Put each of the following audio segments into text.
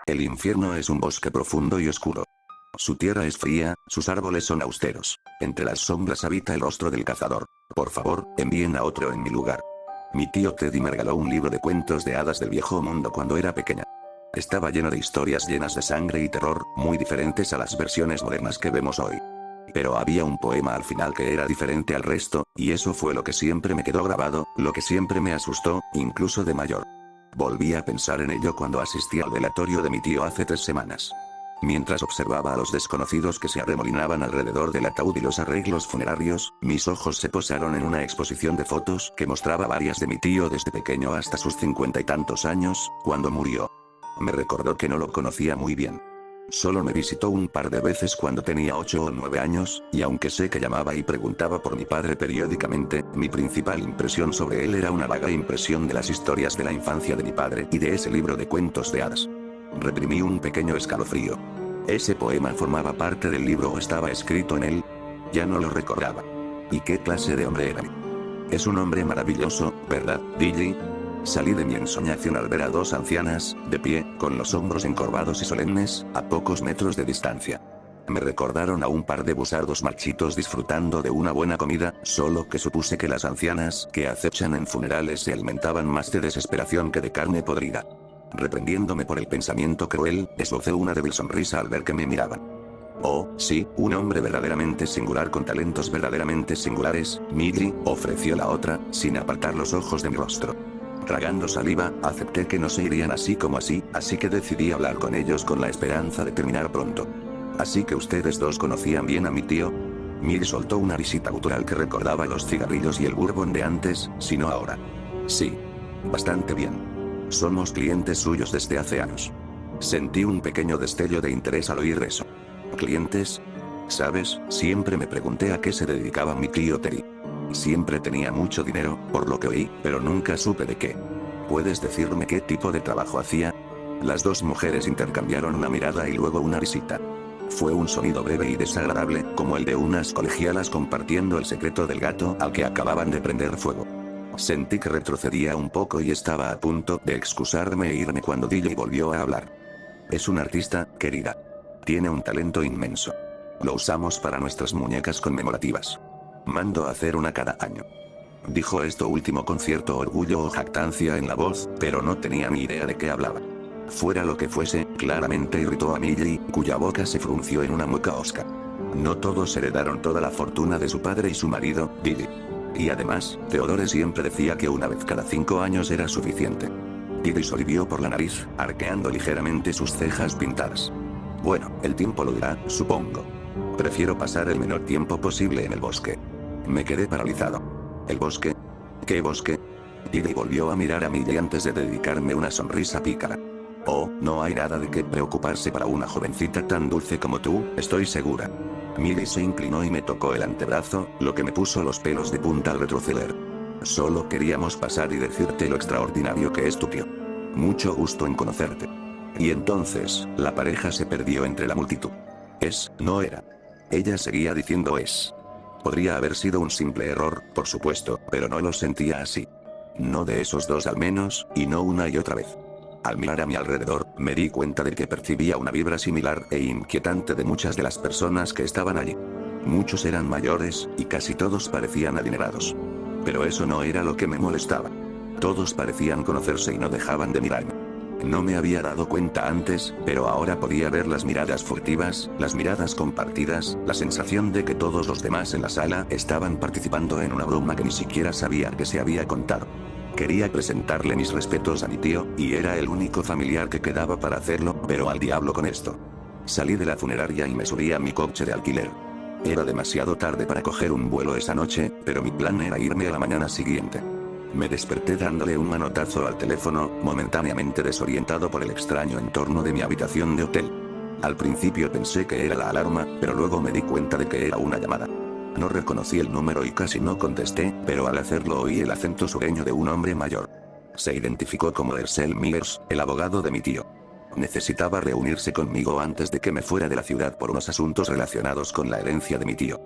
El infierno es un bosque profundo y oscuro. Su tierra es fría, sus árboles son austeros. Entre las sombras habita el rostro del cazador. Por favor, envíen a otro en mi lugar. Mi tío Teddy me regaló un libro de cuentos de hadas del viejo mundo cuando era pequeña. Estaba lleno de historias llenas de sangre y terror, muy diferentes a las versiones modernas que vemos hoy. Pero había un poema al final que era diferente al resto, y eso fue lo que siempre me quedó grabado, lo que siempre me asustó, incluso de mayor. Volví a pensar en ello cuando asistí al velatorio de mi tío hace 3 semanas. Mientras observaba a los desconocidos que se arremolinaban alrededor del ataúd y los arreglos funerarios, mis ojos se posaron en una exposición de fotos que mostraba varias de mi tío desde pequeño hasta sus 50 y tantos años, cuando murió. Me recordó que no lo conocía muy bien. Solo me visitó un par de veces cuando tenía 8 o 9 años, y aunque sé que llamaba y preguntaba por mi padre periódicamente, mi principal impresión sobre él era una vaga impresión de las historias de la infancia de mi padre y de ese libro de cuentos de hadas. Reprimí un pequeño escalofrío. ¿Ese poema formaba parte del libro o estaba escrito en él? Ya no lo recordaba. ¿Y qué clase de hombre era? Es un hombre maravilloso, ¿verdad, DJ? Salí de mi ensoñación al ver a 2 ancianas, de pie, con los hombros encorvados y solemnes, a pocos metros de distancia. Me recordaron a un par de busardos marchitos disfrutando de una buena comida, solo que supuse que las ancianas que acechan en funerales se alimentaban más de desesperación que de carne podrida. Reprendiéndome por el pensamiento cruel, esbocé una débil sonrisa al ver que me miraban. Oh, sí, un hombre verdaderamente singular con talentos verdaderamente singulares, Millie, ofreció la otra, sin apartar los ojos de mi rostro. Tragando saliva, acepté que no se irían así como así que decidí hablar con ellos con la esperanza de terminar pronto. Así que ustedes dos conocían bien a mi tío. Millie soltó una risita gutural que recordaba los cigarrillos y el bourbon de antes, si no ahora. Sí. Bastante bien. Somos clientes suyos desde hace años. Sentí un pequeño destello de interés al oír eso. ¿Clientes? ¿Sabes? Siempre me pregunté a qué se dedicaba mi tío Terry. Siempre tenía mucho dinero, por lo que oí, pero nunca supe de qué. ¿Puedes decirme qué tipo de trabajo hacía? Las 2 mujeres intercambiaron una mirada y luego una risita. Fue un sonido breve y desagradable, como el de unas colegialas compartiendo el secreto del gato al que acababan de prender fuego. Sentí que retrocedía un poco y estaba a punto de excusarme e irme cuando DJ volvió a hablar. Es un artista, querida. Tiene un talento inmenso. Lo usamos para nuestras muñecas conmemorativas. Mando a hacer una cada año. Dijo esto último con cierto orgullo o jactancia en la voz, pero no tenía ni idea de qué hablaba. Fuera lo que fuese, claramente irritó a Millie, cuya boca se frunció en una mueca hosca. No todos heredaron toda la fortuna de su padre y su marido, DJ. Y además, Theodore siempre decía que una vez cada 5 años era suficiente. Didi sonrió por la nariz, arqueando ligeramente sus cejas pintadas. Bueno, el tiempo lo dirá, supongo. Prefiero pasar el menor tiempo posible en el bosque. Me quedé paralizado. ¿El bosque? ¿Qué bosque? Didi volvió a mirar a Millie antes de dedicarme una sonrisa pícara. Oh, no hay nada de qué preocuparse para una jovencita tan dulce como tú, estoy segura. Millie se inclinó y me tocó el antebrazo, lo que me puso los pelos de punta al retroceder. Solo queríamos pasar y decirte lo extraordinario que es tu tío. Mucho gusto en conocerte. Y entonces, la pareja se perdió entre la multitud. No era. Ella seguía diciendo es. Podría haber sido un simple error, por supuesto, pero no lo sentía así. No de esos dos al menos, y no una y otra vez. Al mirar a mi alrededor, me di cuenta de que percibía una vibra similar e inquietante de muchas de las personas que estaban allí. Muchos eran mayores, y casi todos parecían adinerados. Pero eso no era lo que me molestaba. Todos parecían conocerse y no dejaban de mirarme. No me había dado cuenta antes, pero ahora podía ver las miradas furtivas, las miradas compartidas, la sensación de que todos los demás en la sala estaban participando en una broma que ni siquiera sabía que se había contado. Quería presentarle mis respetos a mi tío, y era el único familiar que quedaba para hacerlo, pero al diablo con esto. Salí de la funeraria y me subí a mi coche de alquiler. Era demasiado tarde para coger un vuelo esa noche, pero mi plan era irme a la mañana siguiente. Me desperté dándole un manotazo al teléfono, momentáneamente desorientado por el extraño entorno de mi habitación de hotel. Al principio pensé que era la alarma, pero luego me di cuenta de que era una llamada. No reconocí el número y casi no contesté, pero al hacerlo oí el acento sureño de un hombre mayor. Se identificó como Ersel Myers, el abogado de mi tío. Necesitaba reunirse conmigo antes de que me fuera de la ciudad por unos asuntos relacionados con la herencia de mi tío.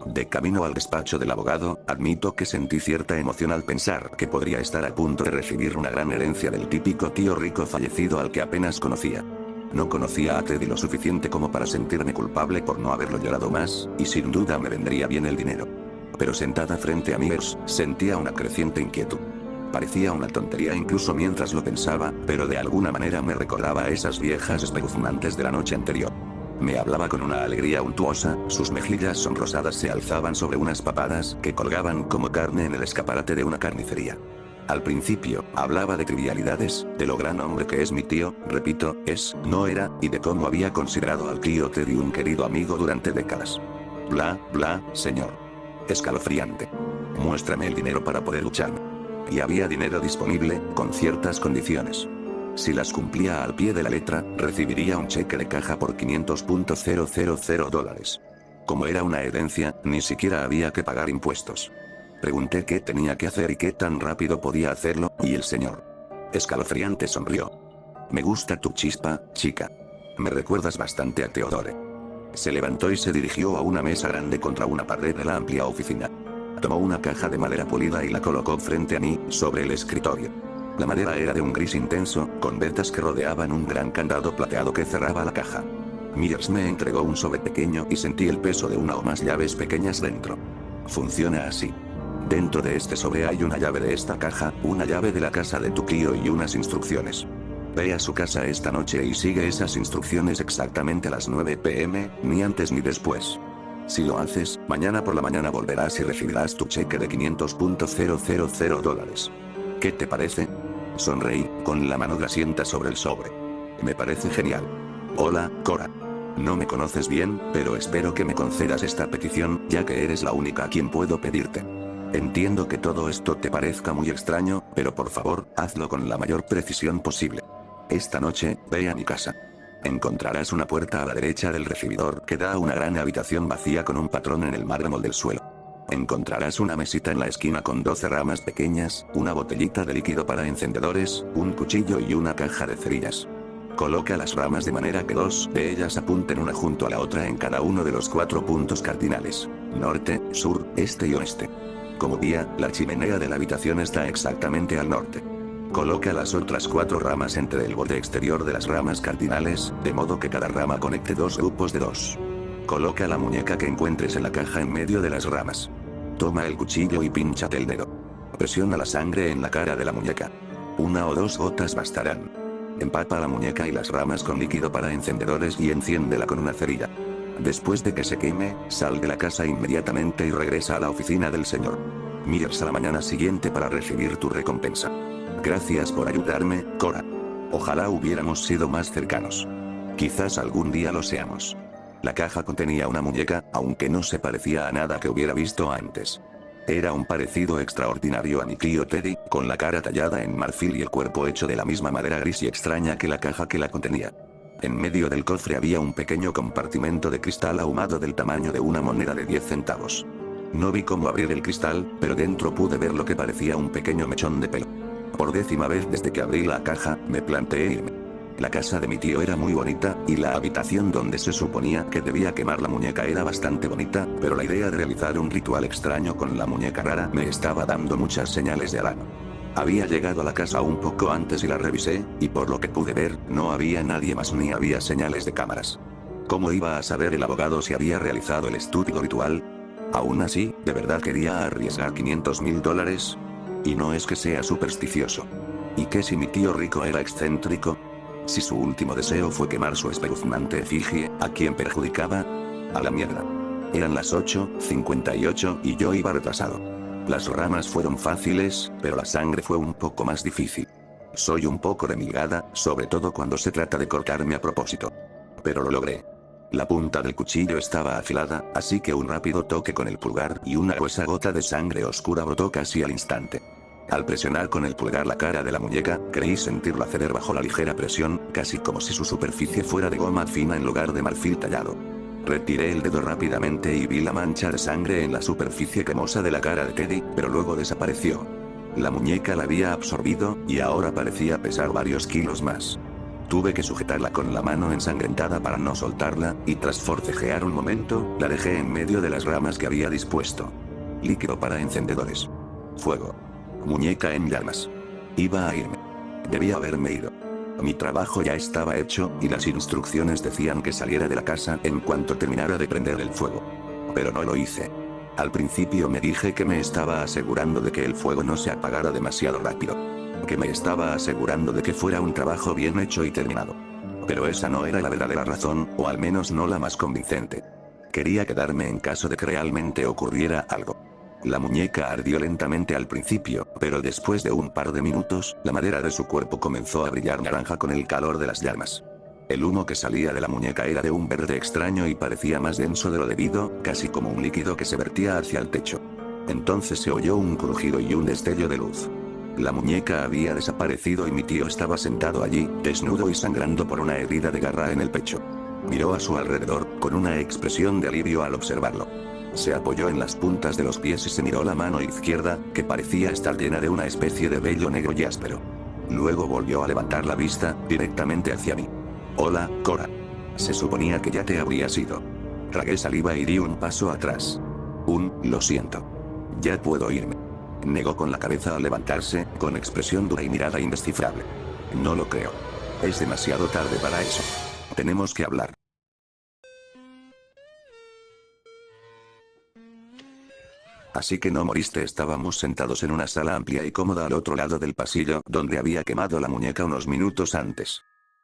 De camino al despacho del abogado, admito que sentí cierta emoción al pensar que podría estar a punto de recibir una gran herencia del típico tío rico fallecido al que apenas conocía. No conocía a Teddy lo suficiente como para sentirme culpable por no haberlo llorado más, y sin duda me vendría bien el dinero. Pero sentada frente a Myers, sentía una creciente inquietud. Parecía una tontería incluso mientras lo pensaba, pero de alguna manera me recordaba a esas viejas espeluznantes de la noche anterior. Me hablaba con una alegría untuosa, sus mejillas sonrosadas se alzaban sobre unas papadas que colgaban como carne en el escaparate de una carnicería. Al principio, hablaba de trivialidades, de lo gran hombre que es mi tío, repito, no era, y de cómo había considerado al tío Teddy un querido amigo durante décadas. Bla, bla, señor. Escalofriante. Muéstrame el dinero para poder lucharme. Y había dinero disponible, con ciertas condiciones. Si las cumplía al pie de la letra, recibiría un cheque de caja por $500,000. Como era una herencia, ni siquiera había que pagar impuestos. Pregunté qué tenía que hacer y qué tan rápido podía hacerlo, y el señor Escalofriante sonrió. Me gusta tu chispa, chica. Me recuerdas bastante a Theodore. Se levantó y se dirigió a una mesa grande contra una pared de la amplia oficina. Tomó una caja de madera pulida y la colocó frente a mí, sobre el escritorio. La madera era de un gris intenso, con vetas que rodeaban un gran candado plateado que cerraba la caja. Myers me entregó un sobre pequeño y sentí el peso de una o más llaves pequeñas dentro. Funciona así. Dentro de este sobre hay una llave de esta caja, una llave de la casa de tu tío y unas instrucciones. Ve a su casa esta noche y sigue esas instrucciones exactamente a las 9 p.m., ni antes ni después. Si lo haces, mañana por la mañana volverás y recibirás tu cheque de $500,000. ¿Qué te parece? Sonreí, con la mano grasienta sobre el sobre. Me parece genial. Hola, Cora. No me conoces bien, pero espero que me concedas esta petición, ya que eres la única a quien puedo pedirte. Entiendo que todo esto te parezca muy extraño, pero por favor, hazlo con la mayor precisión posible. Esta noche, ve a mi casa. Encontrarás una puerta a la derecha del recibidor que da a una gran habitación vacía con un patrón en el mármol del suelo. Encontrarás una mesita en la esquina con 12 ramas pequeñas, una botellita de líquido para encendedores, un cuchillo y una caja de cerillas. Coloca las ramas de manera que 2 de ellas apunten una junto a la otra en cada uno de los 4 puntos cardinales: norte, sur, este y oeste. Como guía, la chimenea de la habitación está exactamente al norte. Coloca las otras 4 ramas entre el borde exterior de las ramas cardinales, de modo que cada rama conecte 2 grupos de 2. Coloca la muñeca que encuentres en la caja en medio de las ramas. Toma el cuchillo y pínchate el dedo. Presiona la sangre en la cara de la muñeca. 1 o 2 gotas bastarán. Empapa la muñeca y las ramas con líquido para encendedores y enciéndela con una cerilla. Después de que se queme, sal de la casa inmediatamente y regresa a la oficina del señor Myers a la mañana siguiente para recibir tu recompensa. Gracias por ayudarme, Cora. Ojalá hubiéramos sido más cercanos. Quizás algún día lo seamos. La caja contenía una muñeca, aunque no se parecía a nada que hubiera visto antes. Era un parecido extraordinario a mi tío Teddy, con la cara tallada en marfil y el cuerpo hecho de la misma madera gris y extraña que la caja que la contenía. En medio del cofre había un pequeño compartimento de cristal ahumado del tamaño de una moneda de 10 centavos. No vi cómo abrir el cristal, pero dentro pude ver lo que parecía un pequeño mechón de pelo. Por 10ª vez desde que abrí la caja, me planteé irme. La casa de mi tío era muy bonita, y la habitación donde se suponía que debía quemar la muñeca era bastante bonita, pero la idea de realizar un ritual extraño con la muñeca rara me estaba dando muchas señales de alarma. Había llegado a la casa un poco antes y la revisé, y por lo que pude ver, no había nadie más ni había señales de cámaras. ¿Cómo iba a saber el abogado si había realizado el estúpido ritual? Aún así, ¿de verdad quería arriesgar $500,000? Y no es que sea supersticioso. ¿Y qué si mi tío rico era excéntrico? Si su último deseo fue quemar su espeluznante efigie, ¿a quién perjudicaba? A la mierda. Eran las 8:58 y yo iba retrasado. Las ramas fueron fáciles, pero la sangre fue un poco más difícil. Soy un poco remilgada, sobre todo cuando se trata de cortarme a propósito. Pero lo logré. La punta del cuchillo estaba afilada, así que un rápido toque con el pulgar y una gruesa gota de sangre oscura brotó casi al instante. Al presionar con el pulgar la cara de la muñeca, creí sentirla ceder bajo la ligera presión, casi como si su superficie fuera de goma fina en lugar de marfil tallado. Retiré el dedo rápidamente y vi la mancha de sangre en la superficie cremosa de la cara de Teddy, pero luego desapareció. La muñeca la había absorbido, y ahora parecía pesar varios kilos más. Tuve que sujetarla con la mano ensangrentada para no soltarla, y tras forcejear un momento, la dejé en medio de las ramas que había dispuesto. Líquido para encendedores. Fuego. Muñeca en llamas. Iba a irme. Debía haberme ido. Mi trabajo ya estaba hecho, y las instrucciones decían que saliera de la casa en cuanto terminara de prender el fuego. Pero no lo hice. Al principio me dije que me estaba asegurando de que el fuego no se apagara demasiado rápido. Que me estaba asegurando de que fuera un trabajo bien hecho y terminado. Pero esa no era la verdadera razón, o al menos no la más convincente. Quería quedarme en caso de que realmente ocurriera algo. La muñeca ardió lentamente al principio, pero después de un par de minutos, la madera de su cuerpo comenzó a brillar naranja con el calor de las llamas. El humo que salía de la muñeca era de un verde extraño y parecía más denso de lo debido, casi como un líquido que se vertía hacia el techo. Entonces se oyó un crujido y un destello de luz. La muñeca había desaparecido y mi tío estaba sentado allí, desnudo y sangrando por una herida de garra en el pecho. Miró a su alrededor, con una expresión de alivio al observarlo. Se apoyó en las puntas de los pies y se miró la mano izquierda, que parecía estar llena de una especie de vello negro y áspero. Luego volvió a levantar la vista, directamente hacia mí. Hola, Cora. Se suponía que ya te habrías ido. Tragué saliva y di un paso atrás. Lo siento. Ya puedo irme. Negó con la cabeza al levantarse, con expresión dura y mirada indescifrable. No lo creo. Es demasiado tarde para eso. Tenemos que hablar. Así que no moriste. Estábamos sentados en una sala amplia y cómoda al otro lado del pasillo, donde había quemado la muñeca unos minutos antes.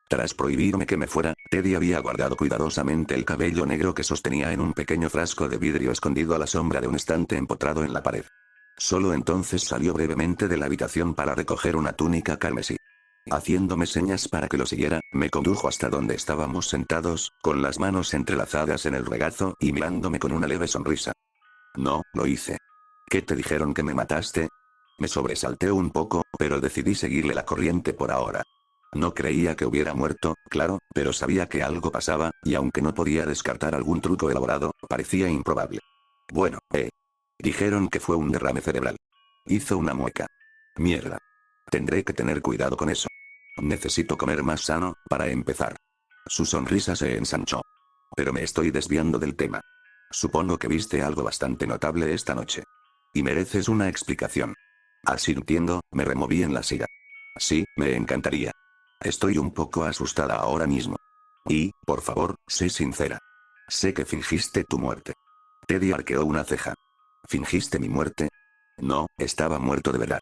Tras prohibirme que me fuera, Teddy había guardado cuidadosamente el cabello negro que sostenía en un pequeño frasco de vidrio escondido a la sombra de un estante empotrado en la pared. Solo entonces salió brevemente de la habitación para recoger una túnica carmesí. Haciéndome señas para que lo siguiera, me condujo hasta donde estábamos sentados, con las manos entrelazadas en el regazo y mirándome con una leve sonrisa. No, lo hice. ¿Qué te dijeron que me mataste? Me sobresalté un poco, pero decidí seguirle la corriente por ahora. No creía que hubiera muerto, claro, pero sabía que algo pasaba, y aunque no podía descartar algún truco elaborado, parecía improbable. Bueno, dijeron que fue un derrame cerebral. Hizo una mueca. Mierda. Tendré que tener cuidado con eso. Necesito comer más sano, para empezar. Su sonrisa se ensanchó. Pero me estoy desviando del tema. Supongo que viste algo bastante notable esta noche. Y mereces una explicación. Asintiendo, me removí en la silla. Sí, me encantaría. Estoy un poco asustada ahora mismo. Y, por favor, sé sincera. Sé que fingiste tu muerte. Teddy arqueó una ceja. ¿Fingiste mi muerte? No, estaba muerto de verdad.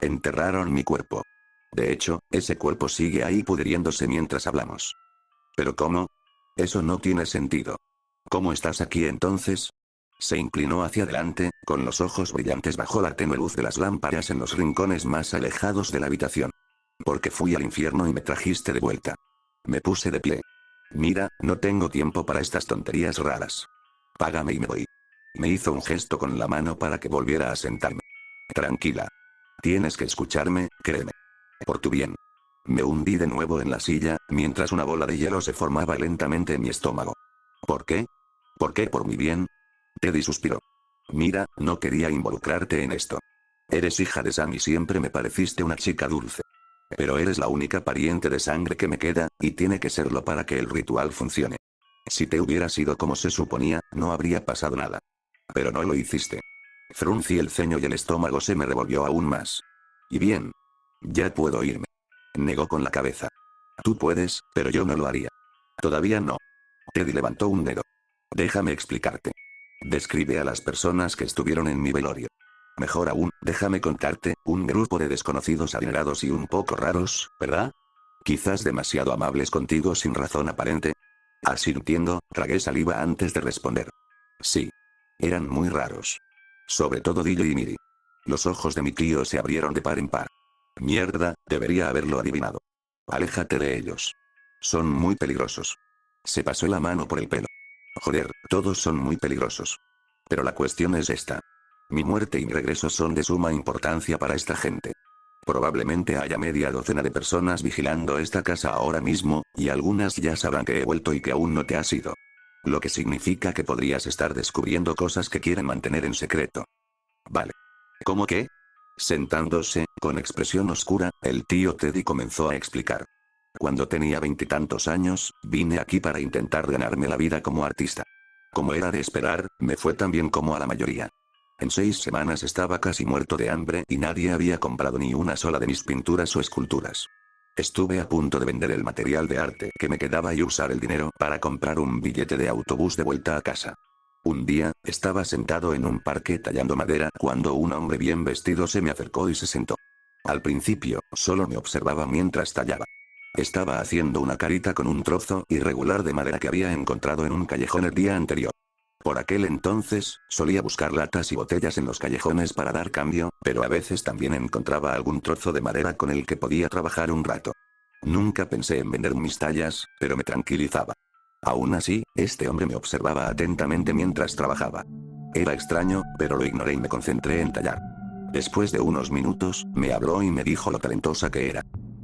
Enterraron mi cuerpo. De hecho, ese cuerpo sigue ahí pudriéndose mientras hablamos. ¿Pero cómo? Eso no tiene sentido. ¿Cómo estás aquí entonces? Se inclinó hacia adelante, con los ojos brillantes bajo la tenue luz de las lámparas en los rincones más alejados de la habitación. Porque fui al infierno y me trajiste de vuelta. Me puse de pie. Mira, no tengo tiempo para estas tonterías raras. Págame y me voy. Me hizo un gesto con la mano para que volviera a sentarme. Tranquila. Tienes que escucharme, créeme. Por tu bien. Me hundí de nuevo en la silla, mientras una bola de hielo se formaba lentamente en mi estómago. ¿Por qué? ¿Por qué por mi bien? Teddy suspiró. Mira, no quería involucrarte en esto. Eres hija de Sam y siempre me pareciste una chica dulce. Pero eres la única pariente de sangre que me queda, y tiene que serlo para que el ritual funcione. Si te hubieras ido como se suponía, no habría pasado nada. Pero no lo hiciste. Fruncí el ceño y el estómago se me revolvió aún más. Y bien. Ya puedo irme. Negó con la cabeza. Tú puedes, pero yo no lo haría. Todavía no. Teddy levantó un dedo. Déjame explicarte. Describe a las personas que estuvieron en mi velorio. Mejor aún, déjame contarte, un grupo de desconocidos adinerados y un poco raros, ¿verdad? Quizás demasiado amables contigo sin razón aparente. Asintiendo, tragué saliva antes de responder. Sí. Eran muy raros. Sobre todo DJ y Miri. Los ojos de mi tío se abrieron de par en par. Mierda, debería haberlo adivinado. Aléjate de ellos. Son muy peligrosos. Se pasó la mano por el pelo. Joder, todos son muy peligrosos. Pero la cuestión es esta. Mi muerte y mi regreso son de suma importancia para esta gente. Probablemente haya media docena de personas vigilando esta casa ahora mismo, y algunas ya sabrán que he vuelto y que aún no te has ido. Lo que significa que podrías estar descubriendo cosas que quieren mantener en secreto. Vale. ¿Cómo qué? Sentándose, con expresión oscura, el tío Teddy comenzó a explicar. Cuando tenía 20 y tantos años, vine aquí para intentar ganarme la vida como artista. Como era de esperar, me fue tan bien como a la mayoría. En 6 semanas estaba casi muerto de hambre y nadie había comprado ni una sola de mis pinturas o esculturas. Estuve a punto de vender el material de arte que me quedaba y usar el dinero para comprar un billete de autobús de vuelta a casa. Un día, estaba sentado en un parque tallando madera cuando un hombre bien vestido se me acercó y se sentó. Al principio, solo me observaba mientras tallaba. Estaba haciendo una carita con un trozo irregular de madera que había encontrado en un callejón el día anterior. Por aquel entonces, solía buscar latas y botellas en los callejones para dar cambio, pero a veces también encontraba algún trozo de madera con el que podía trabajar un rato. Nunca pensé en vender mis tallas, pero me tranquilizaba. Aún así, este hombre me observaba atentamente mientras trabajaba. Era extraño, pero lo ignoré y me concentré en tallar. Después de unos minutos, me habló y me dijo lo talentosa que era.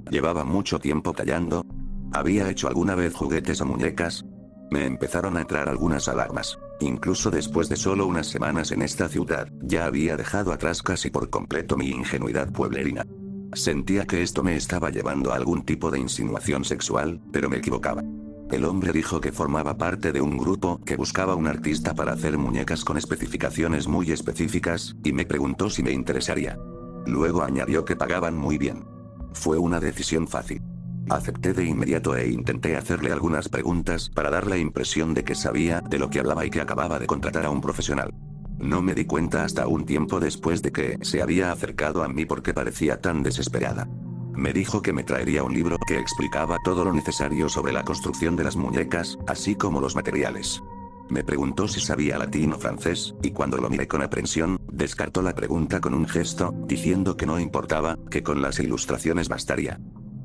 Llevaba mucho tiempo tallando. ¿Había hecho alguna vez juguetes o muñecas? Me empezaron a entrar algunas alarmas. Incluso después de solo unas semanas en esta ciudad, ya había dejado atrás casi por completo mi ingenuidad pueblerina. Sentía que esto me estaba llevando a algún tipo de insinuación sexual, pero me equivocaba. El hombre dijo que formaba parte de un grupo que buscaba un artista para hacer muñecas con especificaciones muy específicas, y me preguntó si me interesaría. Luego añadió que pagaban muy bien. Fue una decisión fácil. Acepté de inmediato e intenté hacerle algunas preguntas para dar la impresión de que sabía de lo que hablaba y que acababa de contratar a un profesional. No me di cuenta hasta un tiempo después de que se había acercado a mí porque parecía tan desesperada. Me dijo que me traería un libro que explicaba todo lo necesario sobre la construcción de las muñecas, así como los materiales. Me preguntó si sabía latín o francés, y cuando lo miré con aprensión, descartó la pregunta con un gesto, diciendo que no importaba, que con las ilustraciones bastaría.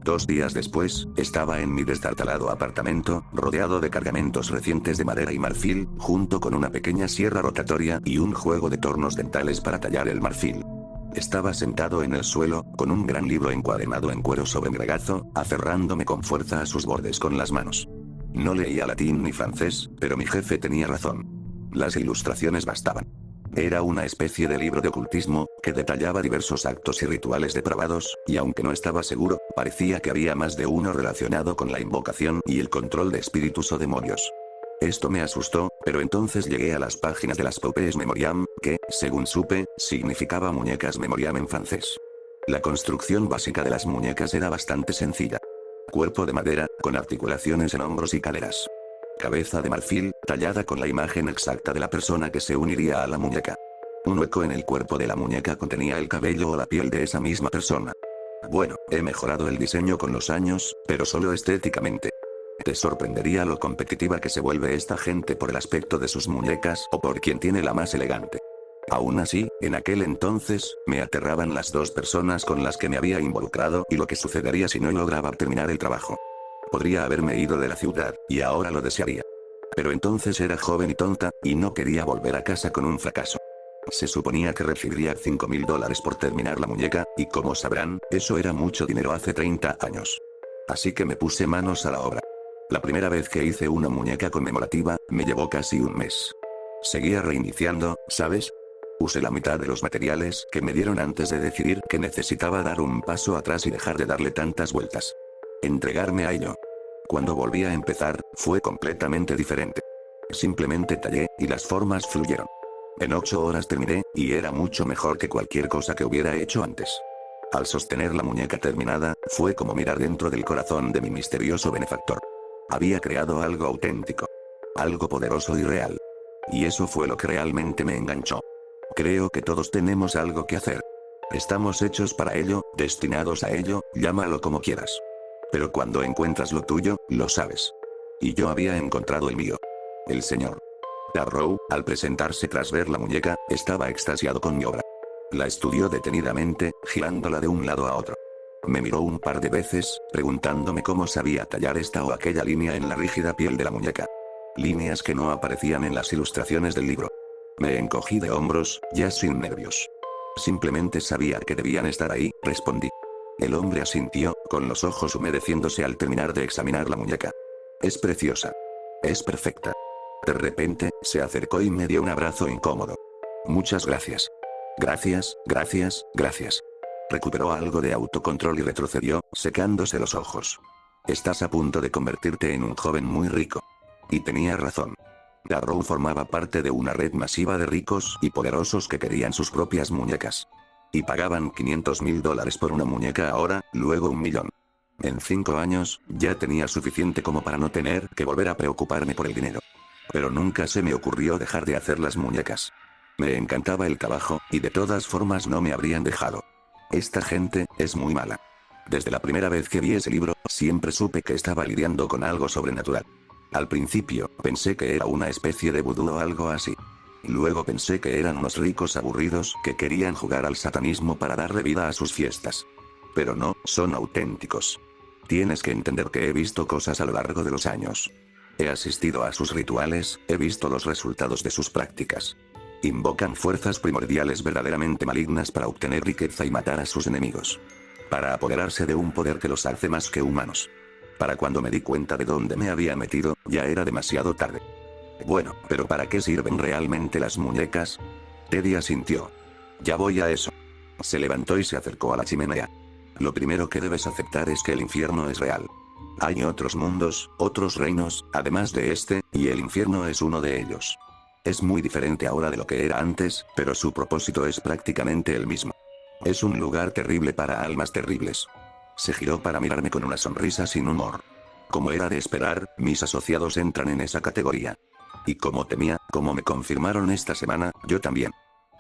2 días después, estaba en mi destartalado apartamento, rodeado de cargamentos recientes de madera y marfil, junto con una pequeña sierra rotatoria y un juego de tornos dentales para tallar el marfil. Estaba sentado en el suelo, con un gran libro encuadernado en cuero sobre mi regazo, aferrándome con fuerza a sus bordes con las manos. No leía latín ni francés, pero mi jefe tenía razón. Las ilustraciones bastaban. Era una especie de libro de ocultismo, que detallaba diversos actos y rituales depravados, y aunque no estaba seguro, parecía que había más de uno relacionado con la invocación y el control de espíritus o demonios. Esto me asustó, pero entonces llegué a las páginas de las Poupées Memoriam, que, según supe, significaba muñecas memoriam en francés. La construcción básica de las muñecas era bastante sencilla. Cuerpo de madera, con articulaciones en hombros y caderas. Cabeza de marfil, tallada con la imagen exacta de la persona que se uniría a la muñeca. Un hueco en el cuerpo de la muñeca contenía el cabello o la piel de esa misma persona. Bueno, he mejorado el diseño con los años, pero solo estéticamente. Te sorprendería lo competitiva que se vuelve esta gente por el aspecto de sus muñecas o por quien tiene la más elegante. Aún así, en aquel entonces, me aterraban las 2 personas con las que me había involucrado y lo que sucedería si no lograba terminar el trabajo. Podría haberme ido de la ciudad, y ahora lo desearía. Pero entonces era joven y tonta, y no quería volver a casa con un fracaso. Se suponía que recibiría $5.000 por terminar la muñeca, y como sabrán, eso era mucho dinero hace 30 años. Así que me puse manos a la obra. La primera vez que hice una muñeca conmemorativa, me llevó casi un mes. Seguía reiniciando, ¿sabes? Usé la mitad de los materiales que me dieron antes de decidir que necesitaba dar un paso atrás y dejar de darle tantas vueltas. Entregarme a ello. Cuando volví a empezar, fue completamente diferente. Simplemente tallé, y las formas fluyeron. En 8 horas terminé, y era mucho mejor que cualquier cosa que hubiera hecho antes. Al sostener la muñeca terminada, fue como mirar dentro del corazón de mi misterioso benefactor. Había creado algo auténtico. Algo poderoso y real. Y eso fue lo que realmente me enganchó. Creo que todos tenemos algo que hacer. Estamos hechos para ello, destinados a ello, llámalo como quieras. Pero cuando encuentras lo tuyo, lo sabes. Y yo había encontrado el mío. El señor Darrow, al presentarse tras ver la muñeca, estaba extasiado con mi obra. La estudió detenidamente, girándola de un lado a otro. Me miró un par de veces, preguntándome cómo sabía tallar esta o aquella línea en la rígida piel de la muñeca. Líneas que no aparecían en las ilustraciones del libro. Me encogí de hombros, ya sin nervios. Simplemente sabía que debían estar ahí, respondí. El hombre asintió, con los ojos humedeciéndose al terminar de examinar la muñeca. Es preciosa. Es perfecta. De repente, se acercó y me dio un abrazo incómodo. Muchas gracias. Gracias, gracias, gracias. Recuperó algo de autocontrol y retrocedió, secándose los ojos. Estás a punto de convertirte en un joven muy rico. Y tenía razón. Darrow formaba parte de una red masiva de ricos y poderosos que querían sus propias muñecas. Y pagaban $500.000 por una muñeca ahora, luego 1.000.000. En 5 años, ya tenía suficiente como para no tener que volver a preocuparme por el dinero. Pero nunca se me ocurrió dejar de hacer las muñecas. Me encantaba el trabajo, y de todas formas no me habrían dejado. Esta gente es muy mala. Desde la primera vez que vi ese libro, siempre supe que estaba lidiando con algo sobrenatural. Al principio, pensé que era una especie de vudú o algo así. Luego pensé que eran unos ricos aburridos que querían jugar al satanismo para darle vida a sus fiestas. Pero no, son auténticos. Tienes que entender que he visto cosas a lo largo de los años. He asistido a sus rituales, he visto los resultados de sus prácticas. Invocan fuerzas primordiales verdaderamente malignas para obtener riqueza y matar a sus enemigos. Para apoderarse de un poder que los hace más que humanos. Para cuando me di cuenta de dónde me había metido, ya era demasiado tarde. Bueno, pero ¿para qué sirven realmente las muñecas? Teddy asintió. Ya voy a eso. Se levantó y se acercó a la chimenea. Lo primero que debes aceptar es que el infierno es real. Hay otros mundos, otros reinos, además de este, y el infierno es uno de ellos. Es muy diferente ahora de lo que era antes, pero su propósito es prácticamente el mismo. Es un lugar terrible para almas terribles. Se giró para mirarme con una sonrisa sin humor. Como era de esperar, mis asociados entran en esa categoría. Y como temía, como me confirmaron esta semana, yo también.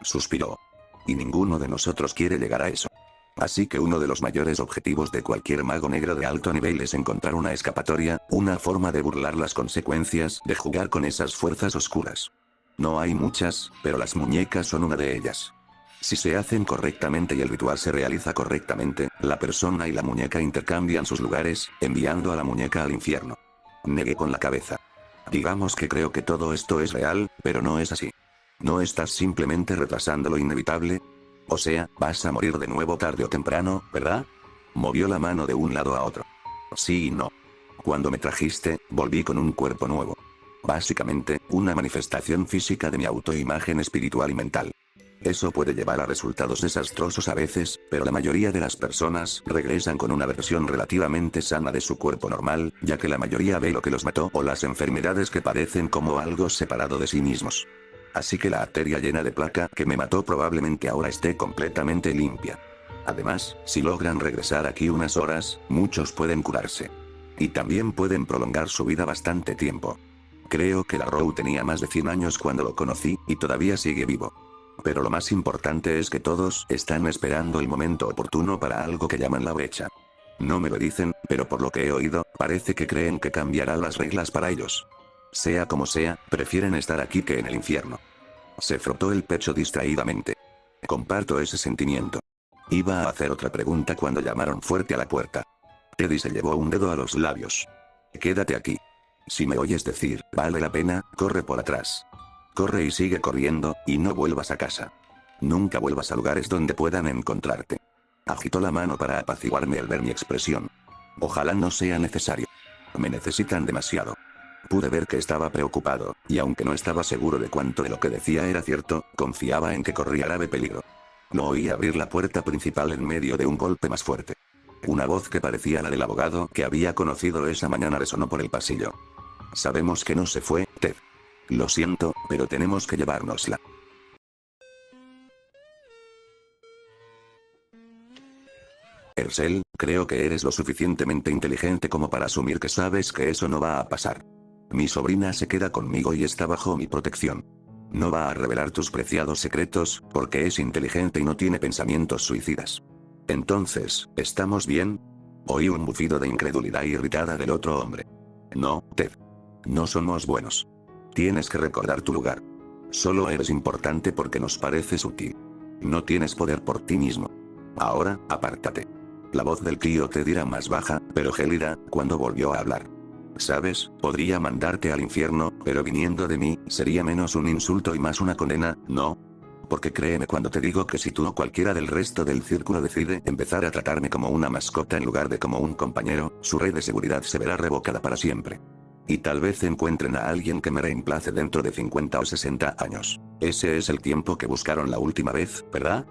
Suspiró. Y ninguno de nosotros quiere llegar a eso. Así que uno de los mayores objetivos de cualquier mago negro de alto nivel es encontrar una escapatoria, una forma de burlar las consecuencias de jugar con esas fuerzas oscuras. No hay muchas, pero las muñecas son una de ellas. Si se hacen correctamente y el ritual se realiza correctamente, la persona y la muñeca intercambian sus lugares, enviando a la muñeca al infierno. Negué con la cabeza. Digamos que creo que todo esto es real, pero no es así. ¿No estás simplemente retrasando lo inevitable? O sea, vas a morir de nuevo tarde o temprano, ¿verdad? Movió la mano de un lado a otro. Sí y no. Cuando me trajiste, volví con un cuerpo nuevo. Básicamente, una manifestación física de mi autoimagen espiritual y mental. Eso puede llevar a resultados desastrosos a veces, pero la mayoría de las personas regresan con una versión relativamente sana de su cuerpo normal, ya que la mayoría ve lo que los mató o las enfermedades que padecen como algo separado de sí mismos. Así que la arteria llena de placa que me mató probablemente ahora esté completamente limpia. Además, si logran regresar aquí unas horas, muchos pueden curarse. Y también pueden prolongar su vida bastante tiempo. Creo que Darrow tenía más de 100 años cuando lo conocí, y todavía sigue vivo. Pero lo más importante es que todos están esperando el momento oportuno para algo que llaman la brecha. No me lo dicen, pero por lo que he oído, parece que creen que cambiará las reglas para ellos. Sea como sea, prefieren estar aquí que en el infierno. Se frotó el pecho distraídamente. Comparto ese sentimiento. Iba a hacer otra pregunta cuando llamaron fuerte a la puerta. Teddy se llevó un dedo a los labios. Quédate aquí. Si me oyes decir, vale la pena, corre por atrás. Corre y sigue corriendo, y no vuelvas a casa. Nunca vuelvas a lugares donde puedan encontrarte. Agitó la mano para apaciguarme al ver mi expresión. Ojalá no sea necesario. Me necesitan demasiado. Pude ver que estaba preocupado, y aunque no estaba seguro de cuánto de lo que decía era cierto, confiaba en que corría grave peligro. Lo oí abrir la puerta principal en medio de un golpe más fuerte. Una voz que parecía la del abogado que había conocido esa mañana resonó por el pasillo. Sabemos que no se fue, Ted. Lo siento, pero tenemos que llevárnosla. Herschel, creo que eres lo suficientemente inteligente como para asumir que sabes que eso no va a pasar. Mi sobrina se queda conmigo y está bajo mi protección. No va a revelar tus preciados secretos, porque es inteligente y no tiene pensamientos suicidas. Entonces, ¿estamos bien? Oí un bufido de incredulidad irritada del otro hombre. No, Ted. No somos buenos. Tienes que recordar tu lugar. Solo eres importante porque nos pareces útil. No tienes poder por ti mismo. Ahora, apártate. La voz del tío Ted era más baja, pero gélida, cuando volvió a hablar. ¿Sabes? Podría mandarte al infierno, pero viniendo de mí, sería menos un insulto y más una condena, ¿no? Porque créeme cuando te digo que si tú o cualquiera del resto del círculo decide empezar a tratarme como una mascota en lugar de como un compañero, su red de seguridad se verá revocada para siempre. Y tal vez encuentren a alguien que me reemplace dentro de 50 o 60 años. Ese es el tiempo que buscaron la última vez, ¿verdad?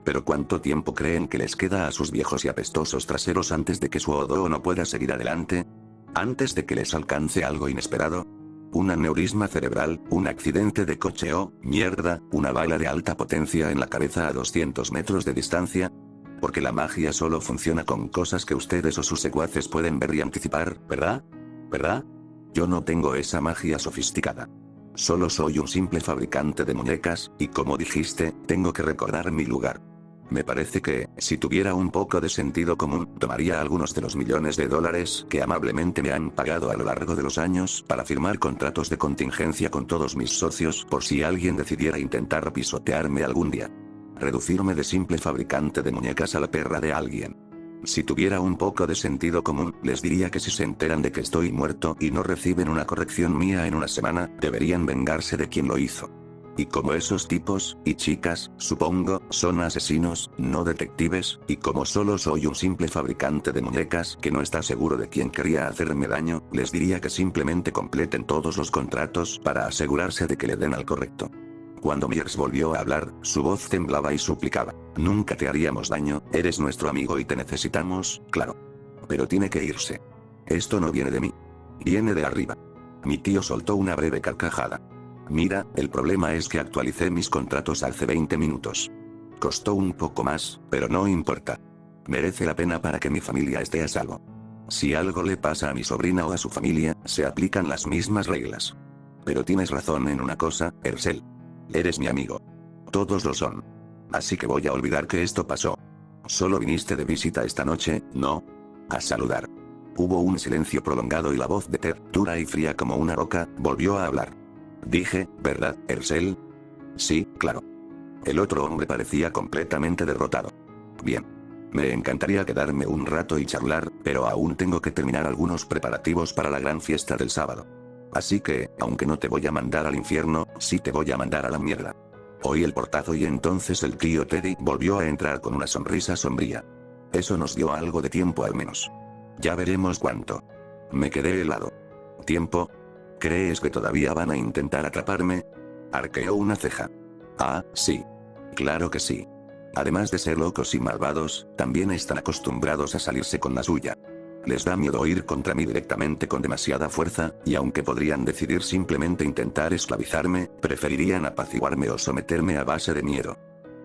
Pero ¿cuánto tiempo creen que les queda a sus viejos y apestosos traseros antes de que su odo no pueda seguir adelante? ¿Antes de que les alcance algo inesperado? ¿Un aneurisma cerebral, un accidente de coche o, mierda, una bala de alta potencia en la cabeza a 200 metros de distancia? Porque la magia solo funciona con cosas que ustedes o sus secuaces pueden ver y anticipar, ¿verdad? ¿Verdad? Yo no tengo esa magia sofisticada. Solo soy un simple fabricante de muñecas, y como dijiste, tengo que recordar mi lugar. Me parece que, si tuviera un poco de sentido común, tomaría algunos de los millones de dólares que amablemente me han pagado a lo largo de los años para firmar contratos de contingencia con todos mis socios por si alguien decidiera intentar pisotearme algún día. Reducirme de simple fabricante de muñecas a la perra de alguien. Si tuviera un poco de sentido común, les diría que si se enteran de que estoy muerto y no reciben una corrección mía en una semana, deberían vengarse de quien lo hizo. Y como esos tipos, y chicas, supongo, son asesinos, no detectives, y como solo soy un simple fabricante de muñecas que no está seguro de quién quería hacerme daño, les diría que simplemente completen todos los contratos para asegurarse de que le den al correcto. Cuando Myers volvió a hablar, su voz temblaba y suplicaba. Nunca te haríamos daño, eres nuestro amigo y te necesitamos, claro. Pero tiene que irse. Esto no viene de mí. Viene de arriba. Mi tío soltó una breve carcajada. Mira, el problema es que actualicé mis contratos hace 20 minutos. Costó un poco más, pero no importa. Merece la pena para que mi familia esté a salvo. Si algo le pasa a mi sobrina o a su familia, se aplican las mismas reglas. Pero tienes razón en una cosa, Ersel. Eres mi amigo. Todos lo son. Así que voy a olvidar que esto pasó. Solo viniste de visita esta noche, ¿no? A saludar. Hubo un silencio prolongado y la voz de Ted, dura y fría como una roca, volvió a hablar. Dije, ¿verdad, Ersel? Sí, claro. El otro hombre parecía completamente derrotado. Bien. Me encantaría quedarme un rato y charlar, pero aún tengo que terminar algunos preparativos para la gran fiesta del sábado. Así que, aunque no te voy a mandar al infierno, sí te voy a mandar a la mierda. Oí el portazo y entonces el tío Teddy volvió a entrar con una sonrisa sombría. Eso nos dio algo de tiempo al menos. Ya veremos cuánto. Me quedé helado. ¿Tiempo? ¿Crees que todavía van a intentar atraparme? Arqueó una ceja. Ah, sí. Claro que sí. Además de ser locos y malvados, también están acostumbrados a salirse con la suya. Les da miedo ir contra mí directamente con demasiada fuerza, y aunque podrían decidir simplemente intentar esclavizarme, preferirían apaciguarme o someterme a base de miedo.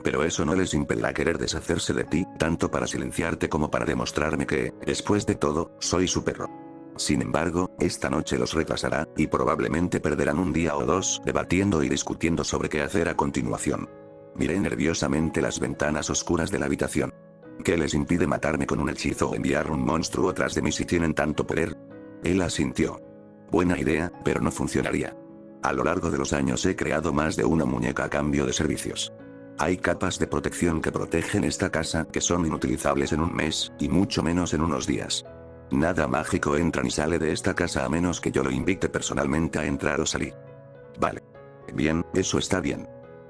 Pero eso no les impedirá querer deshacerse de ti, tanto para silenciarte como para demostrarme que, después de todo, soy su perro. Sin embargo, esta noche los retrasará, y probablemente perderán un día o dos debatiendo y discutiendo sobre qué hacer a continuación. Miré nerviosamente las ventanas oscuras de la habitación. ¿Qué les impide matarme con un hechizo o enviar un monstruo tras de mí si tienen tanto poder? Él asintió. Buena idea, pero no funcionaría. A lo largo de los años he creado más de una muñeca a cambio de servicios. Hay capas de protección que protegen esta casa que son inutilizables en un mes, y mucho menos en unos días. Nada mágico entra ni sale de esta casa a menos que yo lo invite personalmente a entrar o salir. Vale. Bien, eso está bien.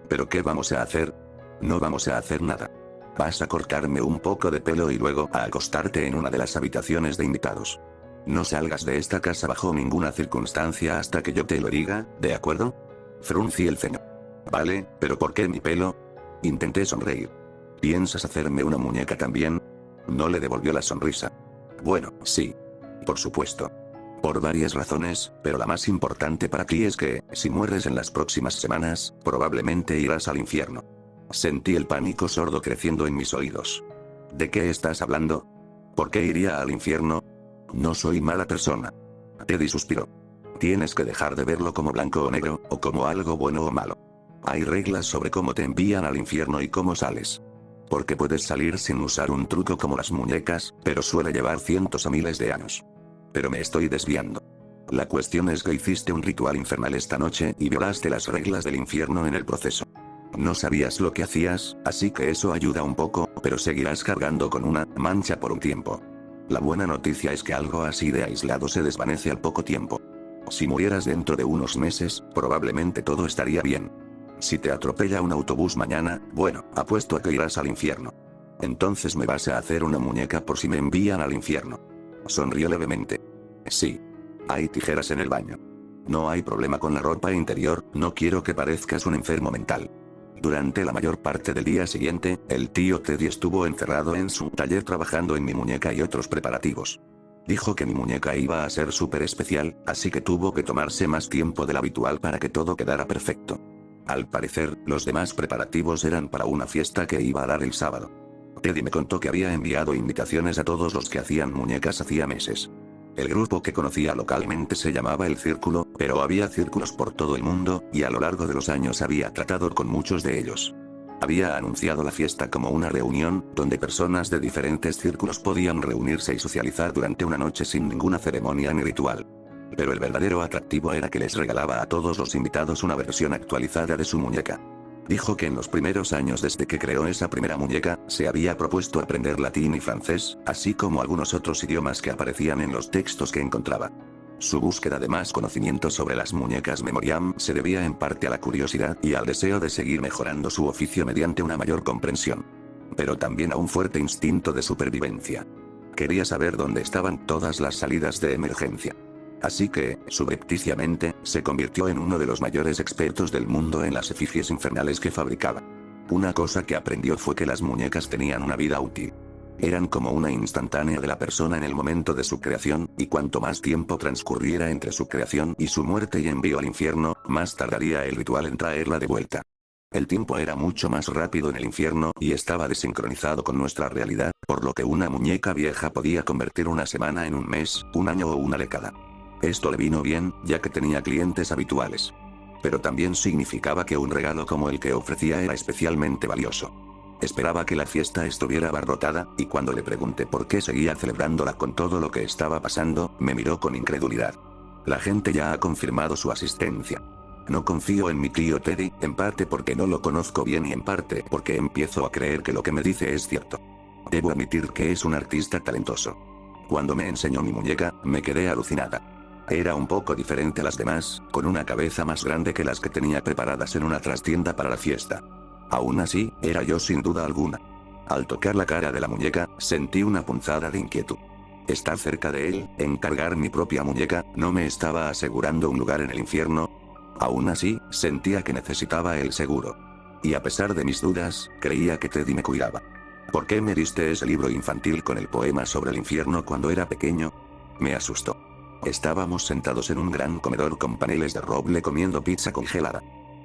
¿Pero qué vamos a hacer? No vamos a hacer nada. Vas a cortarme un poco de pelo y luego a acostarte en una de las habitaciones de invitados. No salgas de esta casa bajo ninguna circunstancia hasta que yo te lo diga, ¿de acuerdo? Fruncí el ceño. Vale, pero ¿por qué mi pelo? Intenté sonreír. ¿Piensas hacerme una muñeca también? No le devolvió la sonrisa. Bueno, sí. Por supuesto. Por varias razones, pero la más importante para ti es que, si mueres en las próximas semanas, probablemente irás al infierno. Sentí el pánico sordo creciendo en mis oídos. ¿De qué estás hablando? ¿Por qué iría al infierno? No soy mala persona. Teddy suspiró. Tienes que dejar de verlo como blanco o negro, o como algo bueno o malo. Hay reglas sobre cómo te envían al infierno y cómo sales. Porque puedes salir sin usar un truco como las muñecas, pero suele llevar cientos o miles de años. Pero me estoy desviando. La cuestión es que hiciste un ritual infernal esta noche y violaste las reglas del infierno en el proceso. No sabías lo que hacías, así que eso ayuda un poco, pero seguirás cargando con una mancha por un tiempo. La buena noticia es que algo así de aislado se desvanece al poco tiempo. Si murieras dentro de unos meses, probablemente todo estaría bien. Si te atropella un autobús mañana, bueno, apuesto a que irás al infierno. Entonces me vas a hacer una muñeca por si me envían al infierno. Sonrió levemente. Sí. Hay tijeras en el baño. No hay problema con la ropa interior, no quiero que parezcas un enfermo mental. Durante la mayor parte del día siguiente, el tío Teddy estuvo encerrado en su taller trabajando en mi muñeca y otros preparativos. Dijo que mi muñeca iba a ser súper especial, así que tuvo que tomarse más tiempo del habitual para que todo quedara perfecto. Al parecer, los demás preparativos eran para una fiesta que iba a dar el sábado. Teddy me contó que había enviado invitaciones a todos los que hacían muñecas hacía meses. El grupo que conocía localmente se llamaba El Círculo, pero había círculos por todo el mundo, y a lo largo de los años había tratado con muchos de ellos. Había anunciado la fiesta como una reunión, donde personas de diferentes círculos podían reunirse y socializar durante una noche sin ninguna ceremonia ni ritual. Pero el verdadero atractivo era que les regalaba a todos los invitados una versión actualizada de su muñeca. Dijo que en los primeros años desde que creó esa primera muñeca, se había propuesto aprender latín y francés, así como algunos otros idiomas que aparecían en los textos que encontraba. Su búsqueda de más conocimiento sobre las muñecas Memoriam se debía en parte a la curiosidad y al deseo de seguir mejorando su oficio mediante una mayor comprensión. Pero también a un fuerte instinto de supervivencia. Quería saber dónde estaban todas las salidas de emergencia. Así que, subrepticiamente, se convirtió en uno de los mayores expertos del mundo en las efigies infernales que fabricaba. Una cosa que aprendió fue que las muñecas tenían una vida útil. Eran como una instantánea de la persona en el momento de su creación, y cuanto más tiempo transcurriera entre su creación y su muerte y envío al infierno, más tardaría el ritual en traerla de vuelta. El tiempo era mucho más rápido en el infierno y estaba desincronizado con nuestra realidad, por lo que una muñeca vieja podía convertir una semana en un mes, un año o una década. Esto le vino bien, ya que tenía clientes habituales. Pero también significaba que un regalo como el que ofrecía era especialmente valioso. Esperaba que la fiesta estuviera abarrotada, y cuando le pregunté por qué seguía celebrándola con todo lo que estaba pasando, me miró con incredulidad. La gente ya ha confirmado su asistencia. No confío en mi tío Teddy, en parte porque no lo conozco bien y en parte porque empiezo a creer que lo que me dice es cierto. Debo admitir que es un artista talentoso. Cuando me enseñó mi muñeca, me quedé alucinada. Era un poco diferente a las demás, con una cabeza más grande que las que tenía preparadas en una trastienda para la fiesta. Aún así, era yo sin duda alguna. Al tocar la cara de la muñeca, sentí una punzada de inquietud. Estar cerca de él, encargar mi propia muñeca, no me estaba asegurando un lugar en el infierno. Aún así, sentía que necesitaba el seguro. Y a pesar de mis dudas, creía que Teddy me cuidaba. ¿Por qué me diste ese libro infantil con el poema sobre el infierno cuando era pequeño? Me asustó. Estábamos sentados en un gran comedor con paneles de roble comiendo pizza congelada.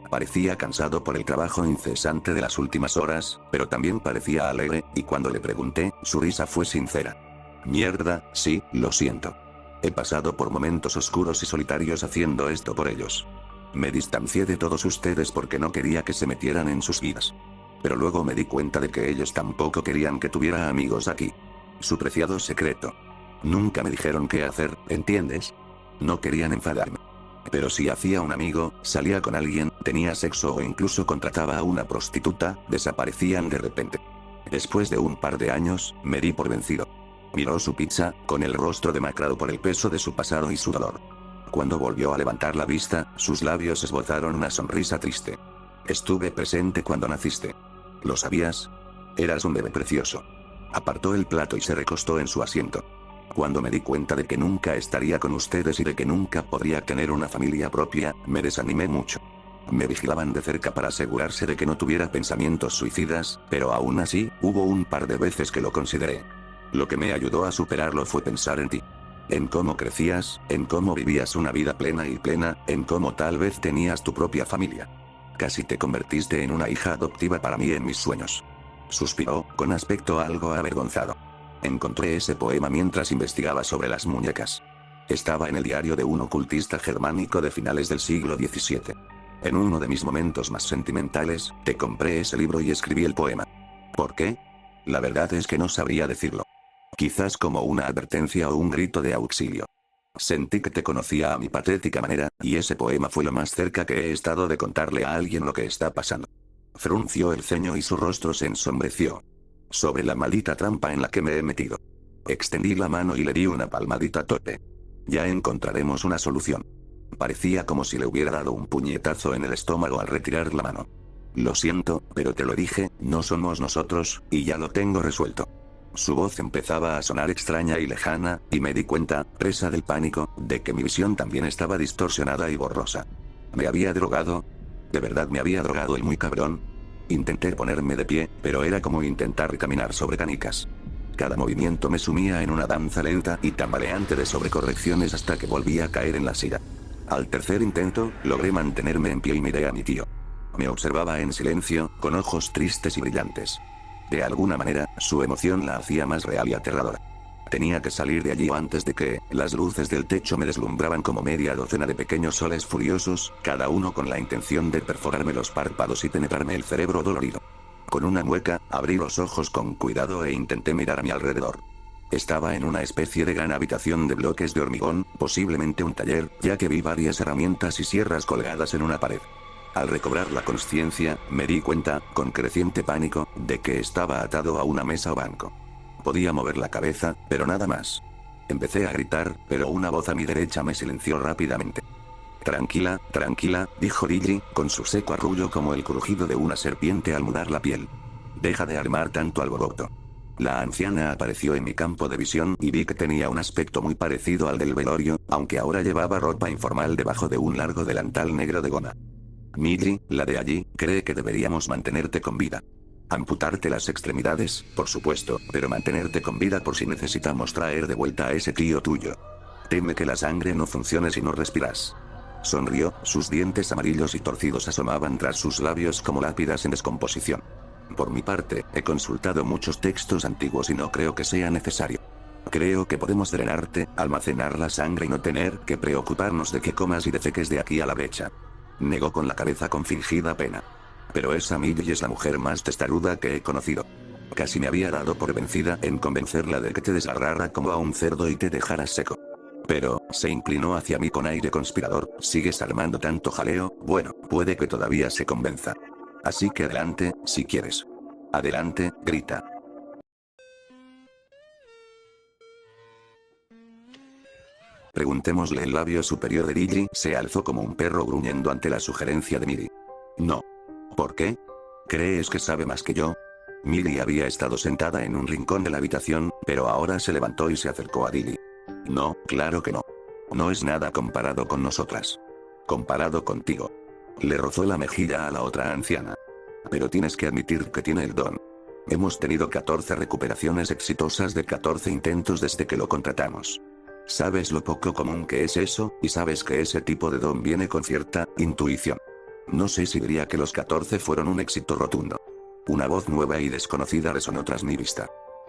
Parecía cansado por el trabajo incesante de las últimas horas, pero también parecía alegre, y cuando le pregunté, su risa fue sincera. Mierda, sí, lo siento. He pasado por momentos oscuros y solitarios haciendo esto por ellos. Me distancié de todos ustedes porque no quería que se metieran en sus vidas. Pero luego me di cuenta de que ellos tampoco querían que tuviera amigos aquí. Su preciado secreto. Nunca me dijeron qué hacer, ¿entiendes? No querían enfadarme. Pero si hacía un amigo, salía con alguien, tenía sexo o incluso contrataba a una prostituta, desaparecían de repente. Después de un par de años, me di por vencido. Miró su pizza, con el rostro demacrado por el peso de su pasado y su dolor. Cuando volvió a levantar la vista, sus labios esbozaron una sonrisa triste. Estuve presente cuando naciste. ¿Lo sabías? Eras un bebé precioso. Apartó el plato y se recostó en su asiento. Cuando me di cuenta de que nunca estaría con ustedes y de que nunca podría tener una familia propia, me desanimé mucho. Me vigilaban de cerca para asegurarse de que no tuviera pensamientos suicidas, pero aún así, hubo un par de veces que lo consideré. Lo que me ayudó a superarlo fue pensar en ti. En cómo crecías, en cómo vivías una vida plena, en cómo tal vez tenías tu propia familia. Casi te convertiste en una hija adoptiva para mí en mis sueños. Suspiró, con aspecto algo avergonzado. Encontré ese poema mientras investigaba sobre las muñecas. Estaba en el diario de un ocultista germánico de finales del siglo XVII. En uno de mis momentos más sentimentales, te compré ese libro y escribí el poema. ¿Por qué? La verdad es que no sabría decirlo. Quizás como una advertencia o un grito de auxilio. Sentí que te conocía a mi patética manera, y ese poema fue lo más cerca que he estado de contarle a alguien lo que está pasando. Frunció el ceño y su rostro se ensombreció. Sobre la maldita trampa en la que me he metido. Extendí la mano y le di una palmadita a tope. Ya encontraremos una solución. Parecía como si le hubiera dado un puñetazo en el estómago al retirar la mano. Lo siento, pero te lo dije, no somos nosotros, y ya lo tengo resuelto. Su voz empezaba a sonar extraña y lejana, y me di cuenta, presa del pánico, de que mi visión también estaba distorsionada y borrosa. ¿Me había drogado? ¿De verdad me había drogado el muy cabrón? Intenté ponerme de pie, pero era como intentar caminar sobre canicas. Cada movimiento me sumía en una danza lenta y tambaleante de sobrecorrecciones hasta que volví a caer en la silla. Al tercer intento, logré mantenerme en pie y miré a mi tío. Me observaba en silencio, con ojos tristes y brillantes. De alguna manera, su emoción la hacía más real y aterradora. Tenía que salir de allí antes de que las luces del techo me deslumbraban como media docena de pequeños soles furiosos, cada uno con la intención de perforarme los párpados y penetrarme el cerebro dolorido. Con una mueca, abrí los ojos con cuidado e intenté mirar a mi alrededor. Estaba en una especie de gran habitación de bloques de hormigón, posiblemente un taller, ya que vi varias herramientas y sierras colgadas en una pared. Al recobrar la consciencia, me di cuenta, con creciente pánico, de que estaba atado a una mesa o banco. Podía mover la cabeza, pero nada más. Empecé a gritar, pero una voz a mi derecha me silenció rápidamente. Tranquila, tranquila, dijo Lily, con su seco arrullo como el crujido de una serpiente al mudar la piel. Deja de armar tanto alboroto. La anciana apareció en mi campo de visión y vi que tenía un aspecto muy parecido al del velorio, aunque ahora llevaba ropa informal debajo de un largo delantal negro de goma. Millie, la de allí, cree que deberíamos mantenerte con vida. Amputarte las extremidades, por supuesto, pero mantenerte con vida por si necesitamos traer de vuelta a ese tío tuyo. Teme que la sangre no funcione si no respiras. Sonrió, sus dientes amarillos y torcidos asomaban tras sus labios como lápidas en descomposición. Por mi parte, he consultado muchos textos antiguos y no creo que sea necesario. Creo que podemos drenarte, almacenar la sangre y no tener que preocuparnos de que comas y defeques de aquí a la brecha. Negó con la cabeza con fingida pena. Pero esa Millie es la mujer más testaruda que he conocido. Casi me había dado por vencida en convencerla de que te desgarrara como a un cerdo y te dejara seco. Pero, se inclinó hacia mí con aire conspirador, ¿sigues armando tanto jaleo? Bueno, puede que todavía se convenza. Así que adelante, si quieres. Adelante, grita. Preguntémosle. El labio superior de Lily se alzó como un perro gruñendo ante la sugerencia de Millie. No. ¿Por qué? ¿Crees que sabe más que yo? Millie había estado sentada en un rincón de la habitación, pero ahora se levantó y se acercó a Lily. No, claro que no. No es nada comparado con nosotras. Comparado contigo. Le rozó la mejilla a la otra anciana. Pero tienes que admitir que tiene el don. Hemos tenido 14 recuperaciones exitosas de 14 intentos desde que lo contratamos. Sabes lo poco común que es eso, y sabes que ese tipo de don viene con cierta intuición. No sé si diría que los 14 fueron un éxito rotundo. Una voz nueva y desconocida resonó tras mi vista.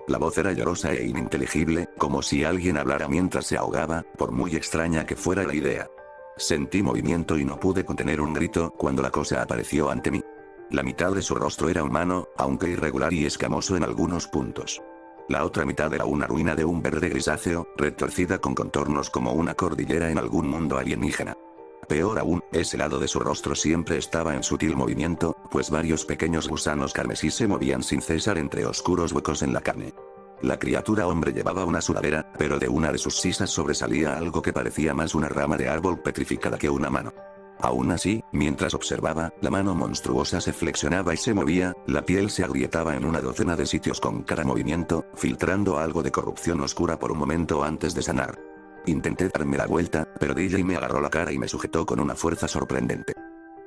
La voz era llorosa e ininteligible, como si alguien hablara mientras se ahogaba, por muy extraña que fuera la idea. Sentí movimiento y no pude contener un grito cuando la cosa apareció ante mí. La mitad de su rostro era humano, aunque irregular y escamoso en algunos puntos. La otra mitad era una ruina de un verde grisáceo, retorcida con contornos como una cordillera en algún mundo alienígena. Peor aún, ese lado de su rostro siempre estaba en sutil movimiento, pues varios pequeños gusanos carmesí se movían sin cesar entre oscuros huecos en la carne. La criatura hombre llevaba una sudadera, pero de una de sus sisas sobresalía algo que parecía más una rama de árbol petrificada que una mano. Aún así, mientras observaba, la mano monstruosa se flexionaba y se movía, la piel se agrietaba en una docena de sitios con cada movimiento, filtrando algo de corrupción oscura por un momento antes de sanar. Intenté darme la vuelta, pero DJ me agarró la cara y me sujetó con una fuerza sorprendente.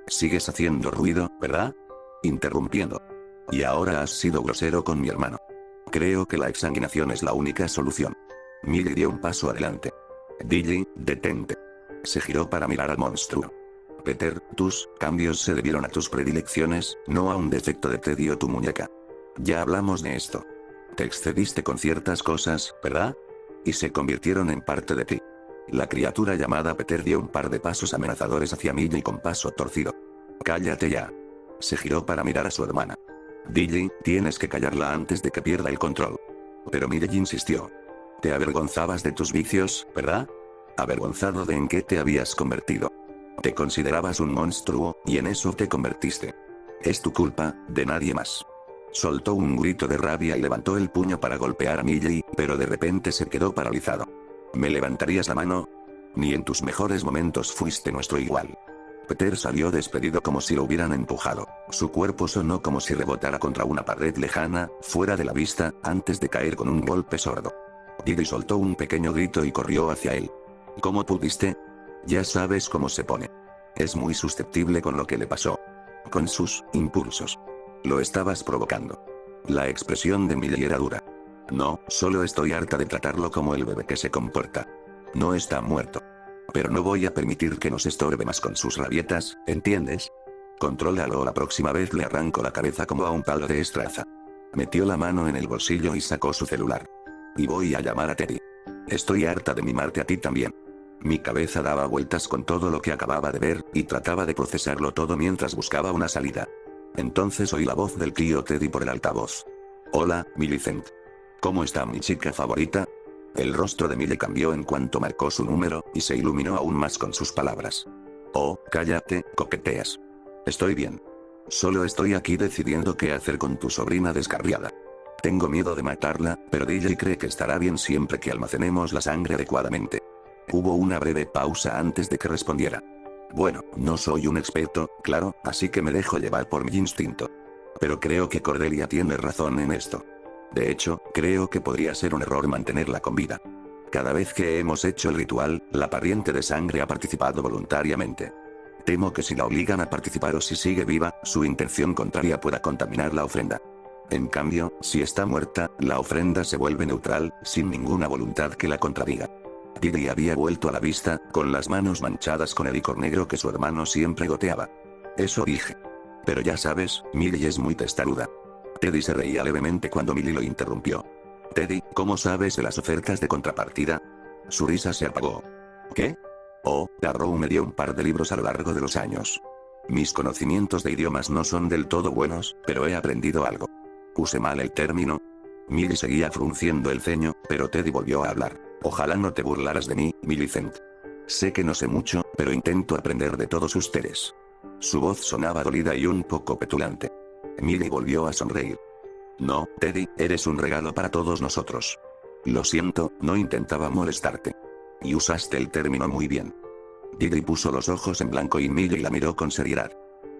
«Sigues haciendo ruido, ¿verdad?», interrumpiendo. «Y ahora has sido grosero con mi hermano. Creo que la exsanguinación es la única solución». Millie dio un paso adelante. «DJ, detente». Se giró para mirar al monstruo. «Peter, tus cambios se debieron a tus predilecciones, no a un defecto de Teddy o tu muñeca. Ya hablamos de esto. Te excediste con ciertas cosas, ¿verdad? Y se convirtieron en parte de ti». La criatura llamada Peter dio un par de pasos amenazadores hacia Millie con paso torcido. «Cállate ya». Se giró para mirar a su hermana. «DJ, tienes que callarla antes de que pierda el control». Pero Millie insistió. «Te avergonzabas de tus vicios, ¿verdad? Avergonzado de en qué te habías convertido. Te considerabas un monstruo, y en eso te convertiste. Es tu culpa, de nadie más». Soltó un grito de rabia y levantó el puño para golpear a Millie, pero de repente se quedó paralizado. «¿Me levantarías la mano? Ni en tus mejores momentos fuiste nuestro igual». Peter salió despedido como si lo hubieran empujado. Su cuerpo sonó como si rebotara contra una pared lejana, fuera de la vista, antes de caer con un golpe sordo. Didi soltó un pequeño grito y corrió hacia él. «¿Cómo pudiste? Ya sabes cómo se pone. Es muy susceptible con lo que le pasó. Con sus impulsos. Lo estabas provocando. La expresión de Millie era dura. No, solo estoy harta de tratarlo como el bebé que se comporta. No está muerto. Pero no voy a permitir que nos estorbe más con sus rabietas, ¿entiendes? Contrólalo o la próxima vez le arranco la cabeza como a un palo de estraza. Metió la mano en el bolsillo y sacó su celular. Y voy a llamar a Teddy. Estoy harta de mimarte a ti también. Mi cabeza daba vueltas con todo lo que acababa de ver, y trataba de procesarlo todo mientras buscaba una salida. Entonces oí la voz del tío Teddy por el altavoz. Hola, Millicent. ¿Cómo está mi chica favorita? El rostro de Millie cambió en cuanto marcó su número, y se iluminó aún más con sus palabras. Oh, cállate, coqueteas. Estoy bien. Solo estoy aquí decidiendo qué hacer con tu sobrina descarriada. Tengo miedo de matarla, pero DJ cree que estará bien siempre que almacenemos la sangre adecuadamente. Hubo una breve pausa antes de que respondiera. Bueno, no soy un experto, claro, así que me dejo llevar por mi instinto. Pero creo que Cordelia tiene razón en esto. De hecho, creo que podría ser un error mantenerla con vida. Cada vez que hemos hecho el ritual, la pariente de sangre ha participado voluntariamente. Temo que si la obligan a participar o si sigue viva, su intención contraria pueda contaminar la ofrenda. En cambio, si está muerta, la ofrenda se vuelve neutral, sin ninguna voluntad que la contradiga. Didi había vuelto a la vista, con las manos manchadas con el licor negro que su hermano siempre goteaba. Eso dije. Pero ya sabes, Millie es muy testaruda. Teddy se reía levemente cuando Millie lo interrumpió. Teddy, ¿cómo sabes de las ofertas de contrapartida? Su risa se apagó. ¿Qué? Oh, Arrow me dio un par de libros a lo largo de los años. Mis conocimientos de idiomas no son del todo buenos, pero he aprendido algo. ¿Use mal el término? Millie seguía frunciendo el ceño, pero Teddy volvió a hablar. Ojalá no te burlaras de mí, Millicent. Sé que no sé mucho, pero intento aprender de todos ustedes. Su voz sonaba dolida y un poco petulante. Millie volvió a sonreír. No, Teddy, eres un regalo para todos nosotros. Lo siento, no intentaba molestarte. Y usaste el término muy bien. Didi puso los ojos en blanco y Millie la miró con seriedad.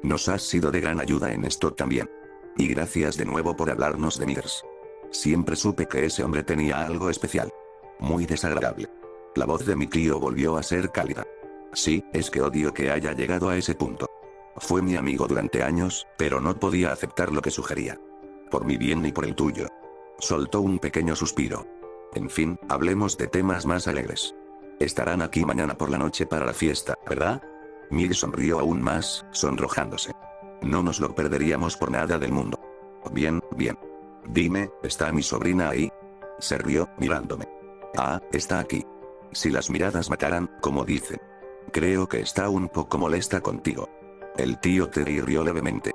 Nos has sido de gran ayuda en esto también. Y gracias de nuevo por hablarnos de Mears. Siempre supe que ese hombre tenía algo especial. Muy desagradable. La voz de mi tío volvió a ser cálida. Sí, es que odio que haya llegado a ese punto. Fue mi amigo durante años, pero no podía aceptar lo que sugería. Por mi bien y por el tuyo. Soltó un pequeño suspiro. En fin, hablemos de temas más alegres. Estarán aquí mañana por la noche para la fiesta, ¿verdad? Millie sonrió aún más, sonrojándose. No nos lo perderíamos por nada del mundo. Bien, bien. Dime, ¿está mi sobrina ahí? Se rió, mirándome. Ah, está aquí. Si las miradas mataran, como dicen. Creo que está un poco molesta contigo. El tío Teddy rió levemente.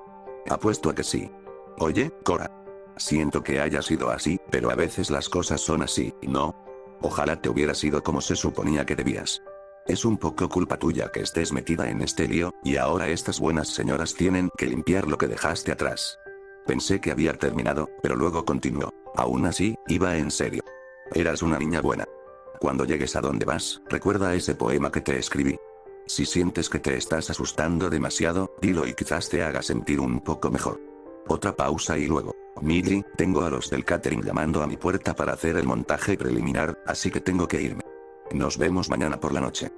Apuesto a que sí. Oye, Cora. Siento que haya sido así, pero a veces las cosas son así, ¿no? Ojalá te hubiera sido como se suponía que debías. Es un poco culpa tuya que estés metida en este lío, y ahora estas buenas señoras tienen que limpiar lo que dejaste atrás. Pensé que había terminado, pero luego continuó. Aún así, iba en serio. Eras una niña buena. Cuando llegues a donde vas, recuerda ese poema que te escribí. Si sientes que te estás asustando demasiado, dilo y quizás te haga sentir un poco mejor. Otra pausa y luego. Millie, tengo a los del catering llamando a mi puerta para hacer el montaje preliminar, así que tengo que irme. Nos vemos mañana por la noche.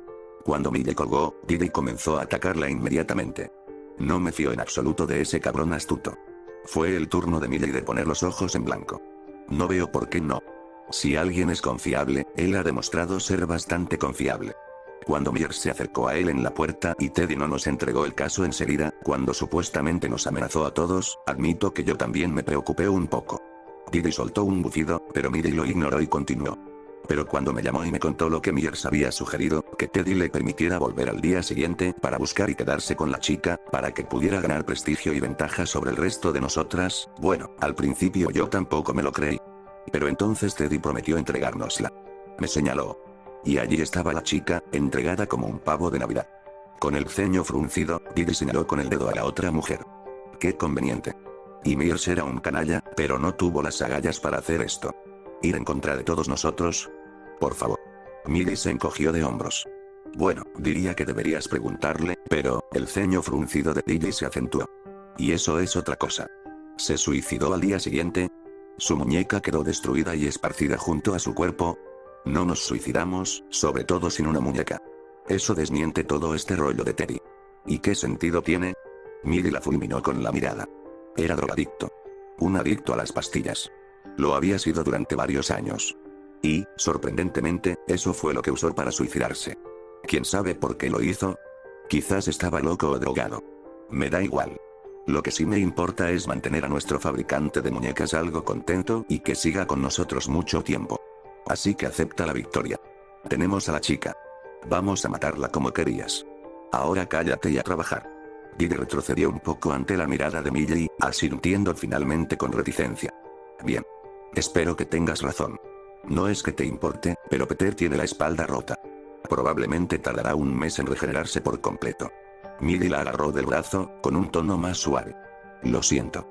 Cuando Millie colgó, Didi comenzó a atacarla inmediatamente. No me fío en absoluto de ese cabrón astuto. Fue el turno de Millie de poner los ojos en blanco. No veo por qué no. Si alguien es confiable, él ha demostrado ser bastante confiable. Cuando Mears se acercó a él en la puerta y Teddy no nos entregó el caso enseguida, cuando supuestamente nos amenazó a todos, admito que yo también me preocupé un poco. Didi soltó un bufido, pero Millie lo ignoró y continuó. Pero cuando me llamó y me contó lo que Mears había sugerido, que Teddy le permitiera volver al día siguiente para buscar y quedarse con la chica, para que pudiera ganar prestigio y ventaja sobre el resto de nosotras, bueno, al principio yo tampoco me lo creí. Pero entonces Teddy prometió entregárnosla. Me señaló. Y allí estaba la chica, entregada como un pavo de Navidad. Con el ceño fruncido, Didi señaló con el dedo a la otra mujer. Qué conveniente. Y Mears era un canalla, pero no tuvo las agallas para hacer esto. ¿Ir en contra de todos nosotros? Por favor. Millie se encogió de hombros. Bueno, diría que deberías preguntarle, pero, el ceño fruncido de Didi se acentuó. Y eso es otra cosa. ¿Se suicidó al día siguiente? ¿Su muñeca quedó destruida y esparcida junto a su cuerpo? No nos suicidamos, sobre todo sin una muñeca. Eso desmiente todo este rollo de Teddy. ¿Y qué sentido tiene? Millie la fulminó con la mirada. Era drogadicto. Un adicto a las pastillas. Lo había sido durante varios años. Y, sorprendentemente, eso fue lo que usó para suicidarse. ¿Quién sabe por qué lo hizo? Quizás estaba loco o drogado. Me da igual. Lo que sí me importa es mantener a nuestro fabricante de muñecas algo contento y que siga con nosotros mucho tiempo. Así que acepta la victoria. Tenemos a la chica. Vamos a matarla como querías. Ahora cállate y a trabajar. Didi retrocedió un poco ante la mirada de Millie, asintiendo finalmente con reticencia. Bien. Espero que tengas razón. No es que te importe, pero Peter tiene la espalda rota. Probablemente tardará un mes en regenerarse por completo. Millie la agarró del brazo, con un tono más suave. Lo siento.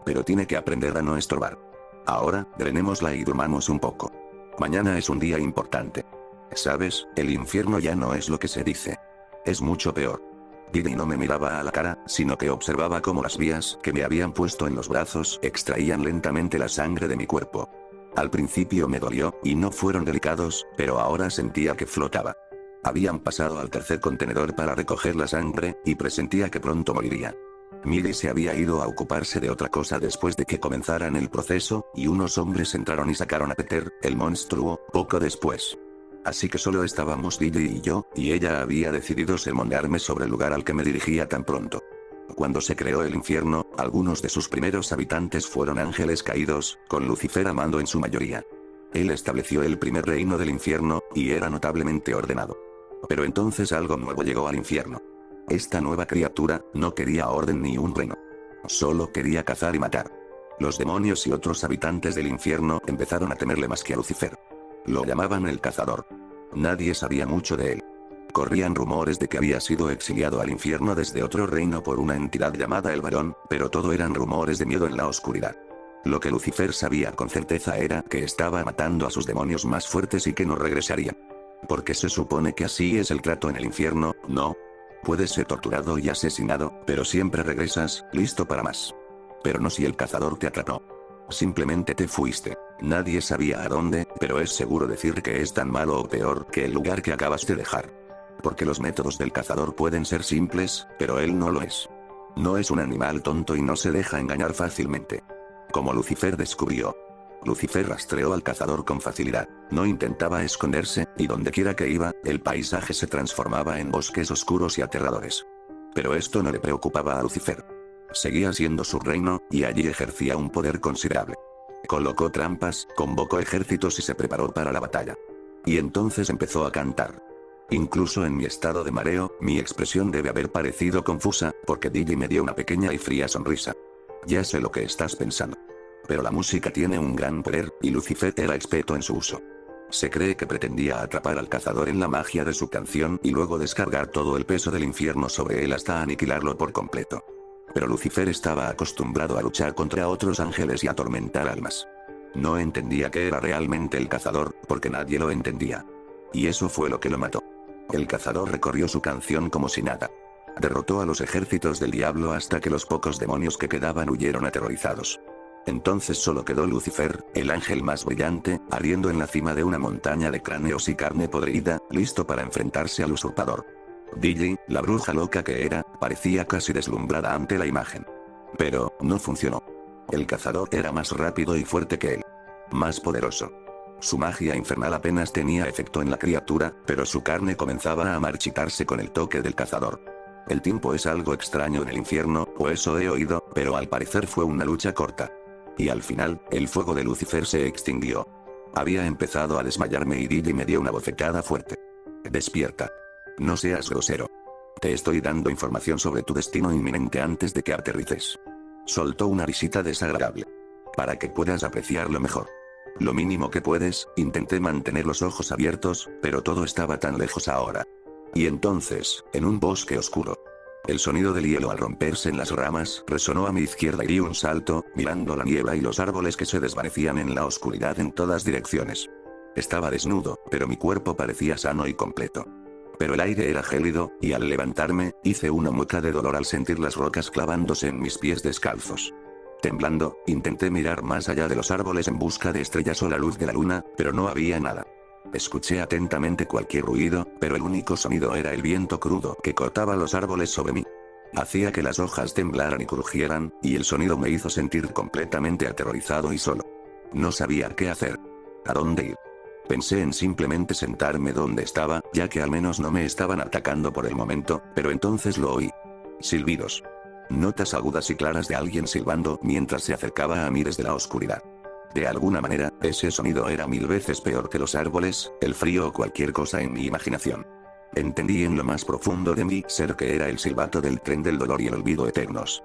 Pero tiene que aprender a no estorbar. Ahora, drenémosla y durmamos un poco. Mañana es un día importante. ¿Sabes? El infierno ya no es lo que se dice. Es mucho peor. Didi no me miraba a la cara, sino que observaba cómo las vías que me habían puesto en los brazos extraían lentamente la sangre de mi cuerpo. Al principio me dolió, y no fueron delicados, pero ahora sentía que flotaba. Habían pasado al tercer contenedor para recoger la sangre, y presentía que pronto moriría. Millie se había ido a ocuparse de otra cosa después de que comenzaran el proceso, y unos hombres entraron y sacaron a Peter, el monstruo, poco después. Así que solo estábamos Didi y yo, y ella había decidido sermonearme sobre el lugar al que me dirigía tan pronto. Cuando se creó el infierno, algunos de sus primeros habitantes fueron ángeles caídos, con Lucifer a mando en su mayoría. Él estableció el primer reino del infierno, y era notablemente ordenado. Pero entonces algo nuevo llegó al infierno. Esta nueva criatura no quería orden ni un reino. Solo quería cazar y matar. Los demonios y otros habitantes del infierno empezaron a temerle más que a Lucifer. Lo llamaban el cazador. Nadie sabía mucho de él. Corrían rumores de que había sido exiliado al infierno desde otro reino por una entidad llamada el Varón, pero todo eran rumores de miedo en la oscuridad. Lo que Lucifer sabía con certeza era que estaba matando a sus demonios más fuertes y que no regresarían. Porque se supone que así es el trato en el infierno, ¿no? Puedes ser torturado y asesinado, pero siempre regresas, listo para más. Pero no si el cazador te atrapó. Simplemente te fuiste. Nadie sabía a dónde, pero es seguro decir que es tan malo o peor que el lugar que acabas de dejar. Porque los métodos del cazador pueden ser simples, pero él no lo es. No es un animal tonto y no se deja engañar fácilmente. Como Lucifer descubrió. Lucifer rastreó al cazador con facilidad, no intentaba esconderse, y dondequiera que iba, el paisaje se transformaba en bosques oscuros y aterradores. Pero esto no le preocupaba a Lucifer. Seguía siendo su reino, y allí ejercía un poder considerable. Colocó trampas, convocó ejércitos y se preparó para la batalla. Y entonces empezó a cantar. Incluso en mi estado de mareo, mi expresión debe haber parecido confusa, porque Didi me dio una pequeña y fría sonrisa. Ya sé lo que estás pensando. Pero la música tiene un gran poder, y Lucifer era experto en su uso. Se cree que pretendía atrapar al cazador en la magia de su canción y luego descargar todo el peso del infierno sobre él hasta aniquilarlo por completo. Pero Lucifer estaba acostumbrado a luchar contra otros ángeles y atormentar almas. No entendía que era realmente el cazador, porque nadie lo entendía. Y eso fue lo que lo mató. El cazador recorrió su canción como si nada. Derrotó a los ejércitos del diablo hasta que los pocos demonios que quedaban huyeron aterrorizados. Entonces solo quedó Lucifer, el ángel más brillante, ardiendo en la cima de una montaña de cráneos y carne podrida, listo para enfrentarse al usurpador. Didi, la bruja loca que era, parecía casi deslumbrada ante la imagen. Pero, no funcionó. El cazador era más rápido y fuerte que él. Más poderoso. Su magia infernal apenas tenía efecto en la criatura, pero su carne comenzaba a marchitarse con el toque del cazador. El tiempo es algo extraño en el infierno, o eso he oído, pero al parecer fue una lucha corta. Y al final, el fuego de Lucifer se extinguió. Había empezado a desmayarme y Didi me dio una bofetada fuerte. Despierta. No seas grosero. Te estoy dando información sobre tu destino inminente antes de que aterrices. Soltó una risita desagradable. Para que puedas apreciarlo mejor. Lo mínimo que puedes, intenté mantener los ojos abiertos, pero todo estaba tan lejos ahora. Y entonces, en un bosque oscuro. El sonido del hielo al romperse en las ramas resonó a mi izquierda y di un salto, mirando la niebla y los árboles que se desvanecían en la oscuridad en todas direcciones. Estaba desnudo, pero mi cuerpo parecía sano y completo. Pero el aire era gélido, y al levantarme, hice una mueca de dolor al sentir las rocas clavándose en mis pies descalzos. Temblando, intenté mirar más allá de los árboles en busca de estrellas o la luz de la luna, pero no había nada. Escuché atentamente cualquier ruido, pero el único sonido era el viento crudo que cortaba los árboles sobre mí. Hacía que las hojas temblaran y crujieran, y el sonido me hizo sentir completamente aterrorizado y solo. No sabía qué hacer. ¿A dónde ir? Pensé en simplemente sentarme donde estaba, ya que al menos no me estaban atacando por el momento, pero entonces lo oí. Silbidos. Notas agudas y claras de alguien silbando mientras se acercaba a mí desde la oscuridad. De alguna manera, ese sonido era 1000 veces peor que los árboles, el frío o cualquier cosa en mi imaginación. Entendí en lo más profundo de mi ser que era el silbato del tren del dolor y el olvido eternos.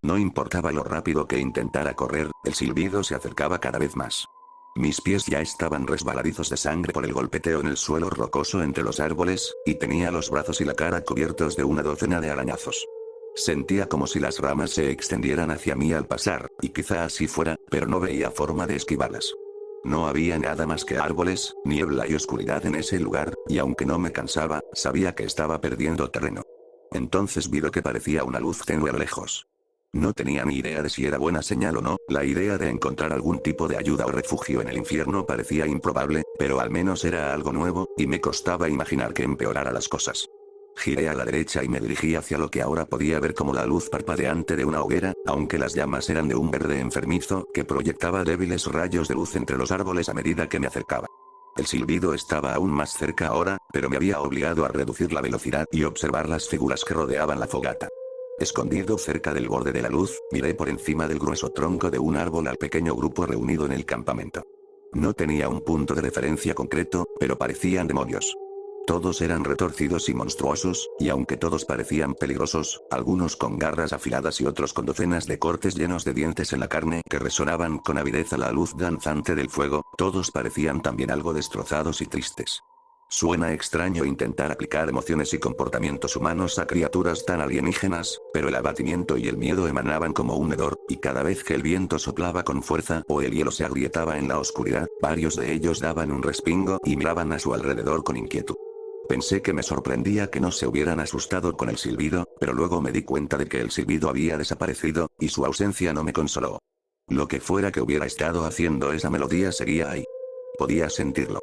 No importaba lo rápido que intentara correr, el silbido se acercaba cada vez más. Mis pies ya estaban resbaladizos de sangre por el golpeteo en el suelo rocoso entre los árboles, y tenía los brazos y la cara cubiertos de una docena de arañazos. Sentía como si las ramas se extendieran hacia mí al pasar, y quizá así fuera, pero no veía forma de esquivarlas. No había nada más que árboles, niebla y oscuridad en ese lugar, y aunque no me cansaba, sabía que estaba perdiendo terreno. Entonces vi lo que parecía una luz tenue a lo lejos. No tenía ni idea de si era buena señal o no, la idea de encontrar algún tipo de ayuda o refugio en el infierno parecía improbable, pero al menos era algo nuevo, y me costaba imaginar que empeorara las cosas. Giré a la derecha y me dirigí hacia lo que ahora podía ver como la luz parpadeante de una hoguera, aunque las llamas eran de un verde enfermizo que proyectaba débiles rayos de luz entre los árboles a medida que me acercaba. El silbido estaba aún más cerca ahora, pero me había obligado a reducir la velocidad y observar las figuras que rodeaban la fogata. Escondido cerca del borde de la luz, miré por encima del grueso tronco de un árbol al pequeño grupo reunido en el campamento. No tenía un punto de referencia concreto, pero parecían demonios. Todos eran retorcidos y monstruosos, y aunque todos parecían peligrosos, algunos con garras afiladas y otros con docenas de cortes llenos de dientes en la carne que resonaban con avidez a la luz danzante del fuego, todos parecían también algo destrozados y tristes. Suena extraño intentar aplicar emociones y comportamientos humanos a criaturas tan alienígenas, pero el abatimiento y el miedo emanaban como un hedor, y cada vez que el viento soplaba con fuerza o el hielo se agrietaba en la oscuridad, varios de ellos daban un respingo y miraban a su alrededor con inquietud. Pensé que me sorprendía que no se hubieran asustado con el silbido, pero luego me di cuenta de que el silbido había desaparecido, y su ausencia no me consoló. Lo que fuera que hubiera estado haciendo esa melodía seguía ahí. Podía sentirlo.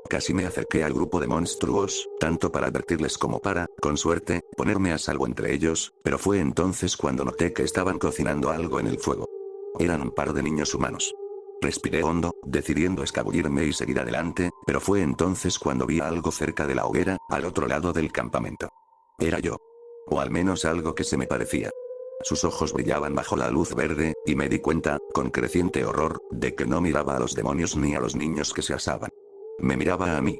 Casi me acerqué al grupo de monstruos, tanto para advertirles como para, con suerte, ponerme a salvo entre ellos, pero fue entonces cuando noté que estaban cocinando algo en el fuego. Eran un par de niños humanos. Respiré hondo, decidiendo escabullirme y seguir adelante, pero fue entonces cuando vi algo cerca de la hoguera, al otro lado del campamento. Era yo. O al menos algo que se me parecía. Sus ojos brillaban bajo la luz verde, y me di cuenta, con creciente horror, de que no miraba a los demonios ni a los niños que se asaban. Me miraba a mí.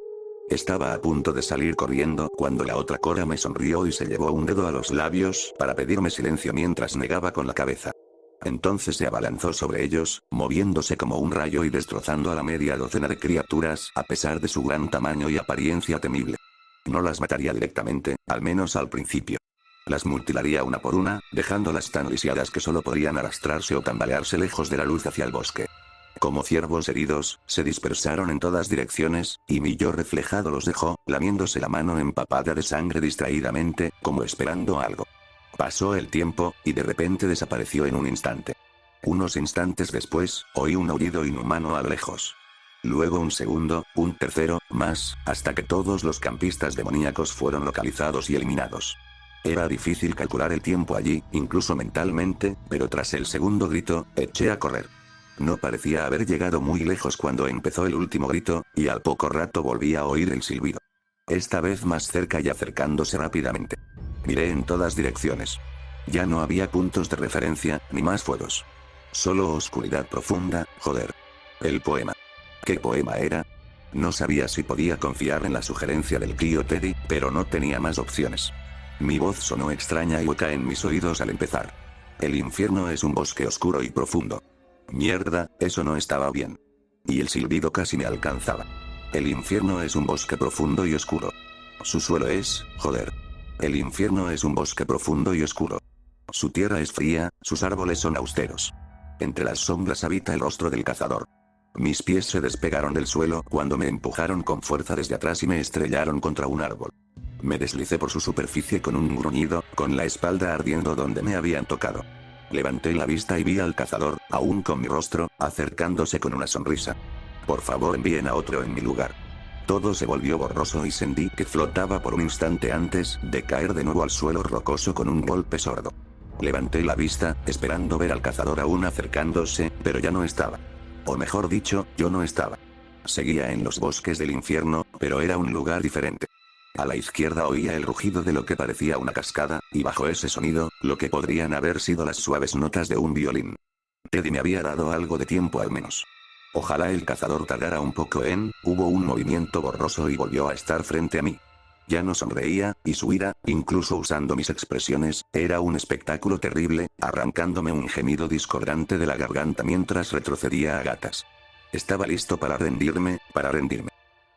Estaba a punto de salir corriendo cuando la otra Cora me sonrió y se llevó un dedo a los labios para pedirme silencio mientras negaba con la cabeza. Entonces se abalanzó sobre ellos, moviéndose como un rayo y destrozando a la media docena de criaturas a pesar de su gran tamaño y apariencia temible. No las mataría directamente, al menos al principio. Las mutilaría una por una, dejándolas tan lisiadas que solo podrían arrastrarse o tambalearse lejos de la luz hacia el bosque. Como ciervos heridos, se dispersaron en todas direcciones, y mi yo reflejado los dejó, lamiéndose la mano empapada de sangre distraídamente, como esperando algo. Pasó el tiempo, y de repente desapareció en un instante. Unos instantes después, oí un aullido inhumano a lo lejos. Luego un segundo, un tercero, más, hasta que todos los campistas demoníacos fueron localizados y eliminados. Era difícil calcular el tiempo allí, incluso mentalmente, pero tras el segundo grito, eché a correr. No parecía haber llegado muy lejos cuando empezó el último grito, y al poco rato volví a oír el silbido. Esta vez más cerca y acercándose rápidamente. Miré en todas direcciones. Ya no había puntos de referencia, ni más fuegos. Solo oscuridad profunda, joder. El poema. ¿Qué poema era? No sabía si podía confiar en la sugerencia del tío Teddy, pero no tenía más opciones. Mi voz sonó extraña y hueca en mis oídos al empezar. El infierno es un bosque oscuro y profundo. Mierda, eso no estaba bien. Y el silbido casi me alcanzaba. El infierno es un bosque profundo y oscuro. Su suelo es, joder. El infierno es un bosque profundo y oscuro. Su tierra es fría, sus árboles son austeros. Entre las sombras habita el rostro del cazador. Mis pies se despegaron del suelo cuando me empujaron con fuerza desde atrás y me estrellaron contra un árbol. Me deslicé por su superficie con un gruñido, con la espalda ardiendo donde me habían tocado. Levanté la vista y vi al cazador, aún con mi rostro, acercándose con una sonrisa. Por favor envíen a otro en mi lugar. Todo se volvió borroso y sentí que flotaba por un instante antes de caer de nuevo al suelo rocoso con un golpe sordo. Levanté la vista, esperando ver al cazador aún acercándose, pero ya no estaba. O mejor dicho, yo no estaba. Seguía en los bosques del infierno, pero era un lugar diferente. A la izquierda oía el rugido de lo que parecía una cascada, y bajo ese sonido, lo que podrían haber sido las suaves notas de un violín. Teddy me había dado algo de tiempo al menos. Ojalá el cazador tardara un poco hubo un movimiento borroso y volvió a estar frente a mí. Ya no sonreía, y su ira, incluso usando mis expresiones, era un espectáculo terrible, arrancándome un gemido discordante de la garganta mientras retrocedía a gatas. Estaba listo para rendirme.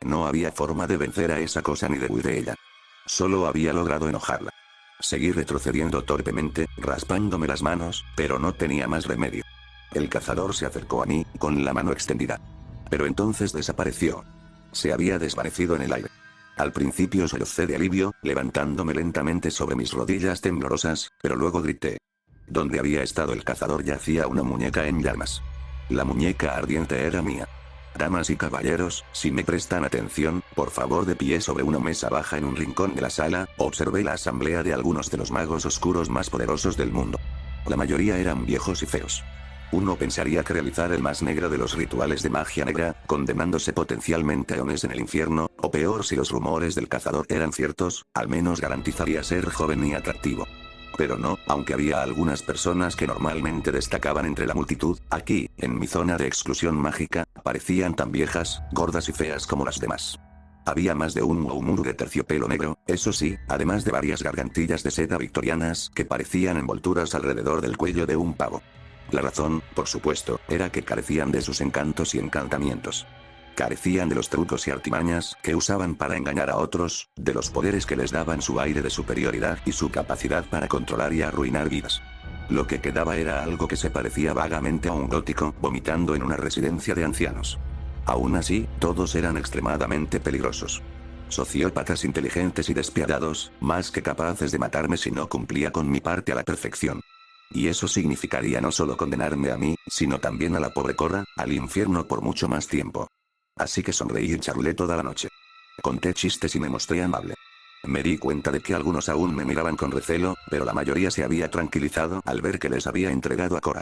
No había forma de vencer a esa cosa ni de huir de ella. Solo había logrado enojarla. Seguí retrocediendo torpemente, raspándome las manos, pero no tenía más remedio. El cazador se acercó a mí, con la mano extendida. Pero entonces desapareció. Se había desvanecido en el aire. Al principio sollocé de alivio, levantándome lentamente sobre mis rodillas temblorosas, pero luego grité. Donde había estado el cazador yacía una muñeca en llamas. La muñeca ardiente era mía. Damas y caballeros, si me prestan atención, por favor, de pie sobre una mesa baja en un rincón de la sala, observé la asamblea de algunos de los magos oscuros más poderosos del mundo. La mayoría eran viejos y feos. Uno pensaría que realizar el más negro de los rituales de magia negra, condenándose potencialmente a eones en el infierno, o peor si los rumores del cazador eran ciertos, al menos garantizaría ser joven y atractivo. Pero no, aunque había algunas personas que normalmente destacaban entre la multitud, aquí, en mi zona de exclusión mágica, parecían tan viejas, gordas y feas como las demás. Había más de un muumuru de terciopelo negro, eso sí, además de varias gargantillas de seda victorianas que parecían envolturas alrededor del cuello de un pavo. La razón, por supuesto, era que carecían de sus encantos y encantamientos. Carecían de los trucos y artimañas que usaban para engañar a otros, de los poderes que les daban su aire de superioridad y su capacidad para controlar y arruinar vidas. Lo que quedaba era algo que se parecía vagamente a un gótico vomitando en una residencia de ancianos. Aún así, todos eran extremadamente peligrosos. Sociópatas inteligentes y despiadados, más que capaces de matarme si no cumplía con mi parte a la perfección. Y eso significaría no solo condenarme a mí, sino también a la pobre Cora, al infierno por mucho más tiempo. Así que sonreí y charlé toda la noche. Conté chistes y me mostré amable. Me di cuenta de que algunos aún me miraban con recelo, pero la mayoría se había tranquilizado al ver que les había entregado a Cora.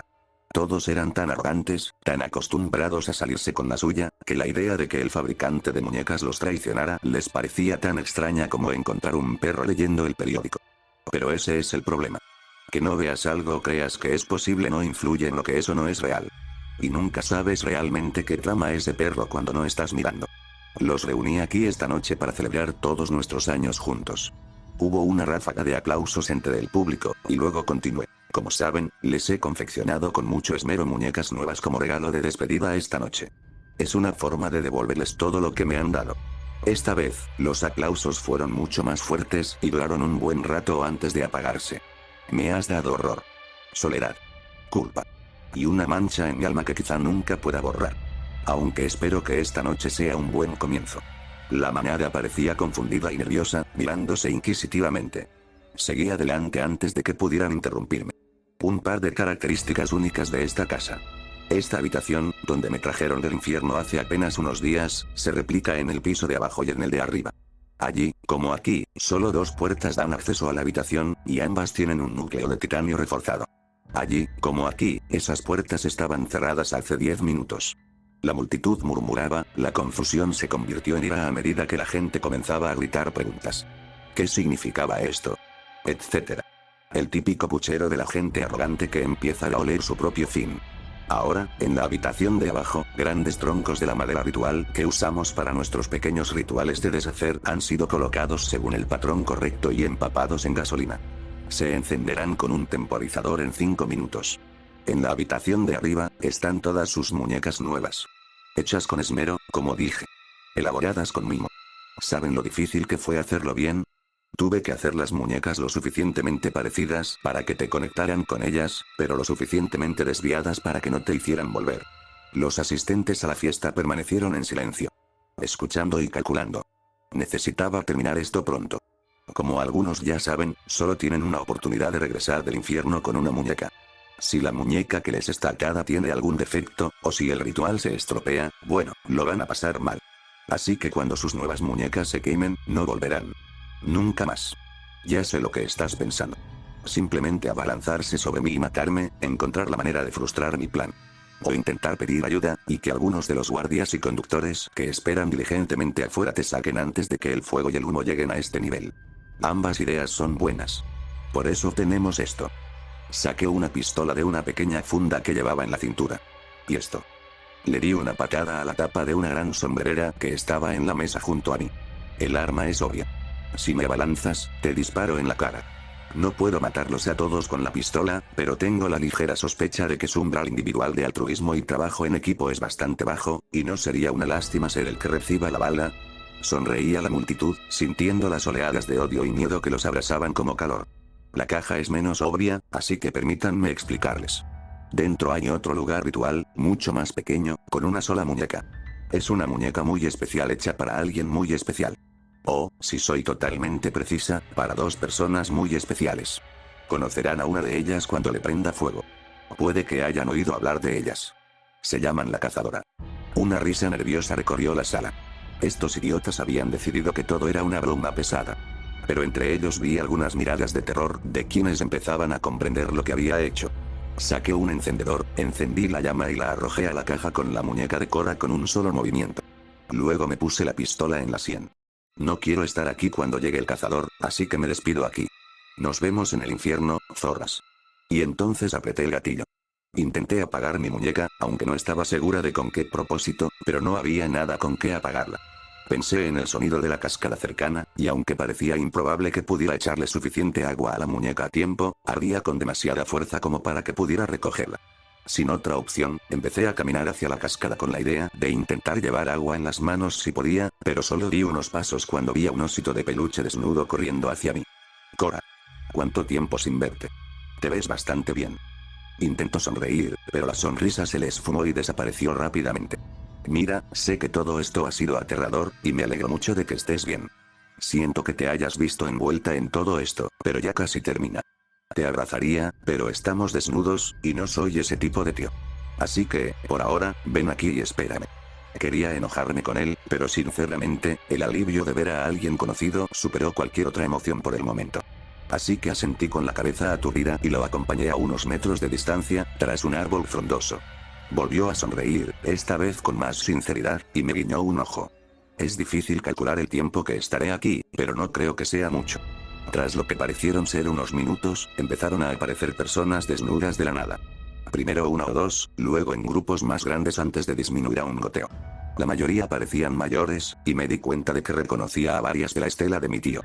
Todos eran tan arrogantes, tan acostumbrados a salirse con la suya, que la idea de que el fabricante de muñecas los traicionara les parecía tan extraña como encontrar un perro leyendo el periódico. Pero ese es el problema. Que no veas algo o creas que es posible no influye en lo que eso no es real. Y nunca sabes realmente qué trama es de perro cuando no estás mirando. Los reuní aquí esta noche para celebrar todos nuestros años juntos. Hubo una ráfaga de aplausos entre el público, y luego continué. Como saben, les he confeccionado con mucho esmero muñecas nuevas como regalo de despedida esta noche. Es una forma de devolverles todo lo que me han dado. Esta vez, los aplausos fueron mucho más fuertes y duraron un buen rato antes de apagarse. Me has dado horror, soledad, culpa y una mancha en mi alma que quizá nunca pueda borrar. Aunque espero que esta noche sea un buen comienzo. La manada parecía confundida y nerviosa, mirándose inquisitivamente. Seguí adelante antes de que pudieran interrumpirme. Un par de características únicas de esta casa. Esta habitación, donde me trajeron del infierno hace apenas unos días, se replica en el piso de abajo y en el de arriba. Allí, como aquí, solo 2 puertas dan acceso a la habitación, y ambas tienen un núcleo de titanio reforzado. Allí, como aquí, esas puertas estaban cerradas hace 10 minutos. La multitud murmuraba, la confusión se convirtió en ira a medida que la gente comenzaba a gritar preguntas. ¿Qué significaba esto? Etcétera. El típico puchero de la gente arrogante que empieza a oler su propio fin. Ahora, en la habitación de abajo, grandes troncos de la madera ritual que usamos para nuestros pequeños rituales de deshacer han sido colocados según el patrón correcto y empapados en gasolina. Se encenderán con un temporizador en 5 minutos. En la habitación de arriba, están todas sus muñecas nuevas. Hechas con esmero, como dije. Elaboradas con mimo. ¿Saben lo difícil que fue hacerlo bien? Tuve que hacer las muñecas lo suficientemente parecidas para que te conectaran con ellas, pero lo suficientemente desviadas para que no te hicieran volver. Los asistentes a la fiesta permanecieron en silencio, escuchando y calculando. Necesitaba terminar esto pronto. Como algunos ya saben, solo tienen una oportunidad de regresar del infierno con una muñeca. Si la muñeca que les está atada tiene algún defecto, o si el ritual se estropea, bueno, lo van a pasar mal. Así que cuando sus nuevas muñecas se quemen, no volverán. Nunca más. Ya sé lo que estás pensando. Simplemente abalanzarse sobre mí y matarme, encontrar la manera de frustrar mi plan. O intentar pedir ayuda, y que algunos de los guardias y conductores que esperan diligentemente afuera te saquen antes de que el fuego y el humo lleguen a este nivel. Ambas ideas son buenas. Por eso tenemos esto. Saqué una pistola de una pequeña funda que llevaba en la cintura. Y esto. Le di una patada a la tapa de una gran sombrerera que estaba en la mesa junto a mí. El arma es obvia. Si me abalanzas, te disparo en la cara. No puedo matarlos a todos con la pistola, pero tengo la ligera sospecha de que su umbral individual de altruismo y trabajo en equipo es bastante bajo, y no sería una lástima ser el que reciba la bala. Sonreí a la multitud, sintiendo las oleadas de odio y miedo que los abrasaban como calor. La caja es menos obvia, así que permítanme explicarles. Dentro hay otro lugar ritual, mucho más pequeño, con una sola muñeca. Es una muñeca muy especial hecha para alguien muy especial. O, si soy totalmente precisa, para dos personas muy especiales. Conocerán a una de ellas cuando le prenda fuego. Puede que hayan oído hablar de ellas. Se llaman la cazadora. Una risa nerviosa recorrió la sala. Estos idiotas habían decidido que todo era una broma pesada. Pero entre ellos vi algunas miradas de terror de quienes empezaban a comprender lo que había hecho. Saqué un encendedor, encendí la llama y la arrojé a la caja con la muñeca de Cora con un solo movimiento. Luego me puse la pistola en la sien. No quiero estar aquí cuando llegue el cazador, así que me despido aquí. Nos vemos en el infierno, zorras. Y entonces apreté el gatillo. Intenté apagar mi muñeca, aunque no estaba segura de con qué propósito, pero no había nada con qué apagarla. Pensé en el sonido de la cascada cercana, y aunque parecía improbable que pudiera echarle suficiente agua a la muñeca a tiempo, ardía con demasiada fuerza como para que pudiera recogerla. Sin otra opción, empecé a caminar hacia la cascada con la idea de intentar llevar agua en las manos si podía, pero solo di unos pasos cuando vi a un osito de peluche desnudo corriendo hacia mí. Cora. ¿Cuánto tiempo sin verte? Te ves bastante bien. Intentó sonreír, pero la sonrisa se le esfumó y desapareció rápidamente. Mira, sé que todo esto ha sido aterrador, y me alegro mucho de que estés bien. Siento que te hayas visto envuelta en todo esto, pero ya casi termina. Te abrazaría, pero estamos desnudos, y no soy ese tipo de tío. Así que, por ahora, ven aquí y espérame. Quería enojarme con él, pero sinceramente, el alivio de ver a alguien conocido superó cualquier otra emoción por el momento. Así que asentí con la cabeza aturdida y lo acompañé a unos metros de distancia, tras un árbol frondoso. Volvió a sonreír, esta vez con más sinceridad, y me guiñó un ojo. Es difícil calcular el tiempo que estaré aquí, pero no creo que sea mucho. Tras lo que parecieron ser unos minutos, empezaron a aparecer personas desnudas de la nada. Primero una o dos, luego en grupos más grandes antes de disminuir a un goteo. La mayoría parecían mayores, y me di cuenta de que reconocía a varias de la estela de mi tío.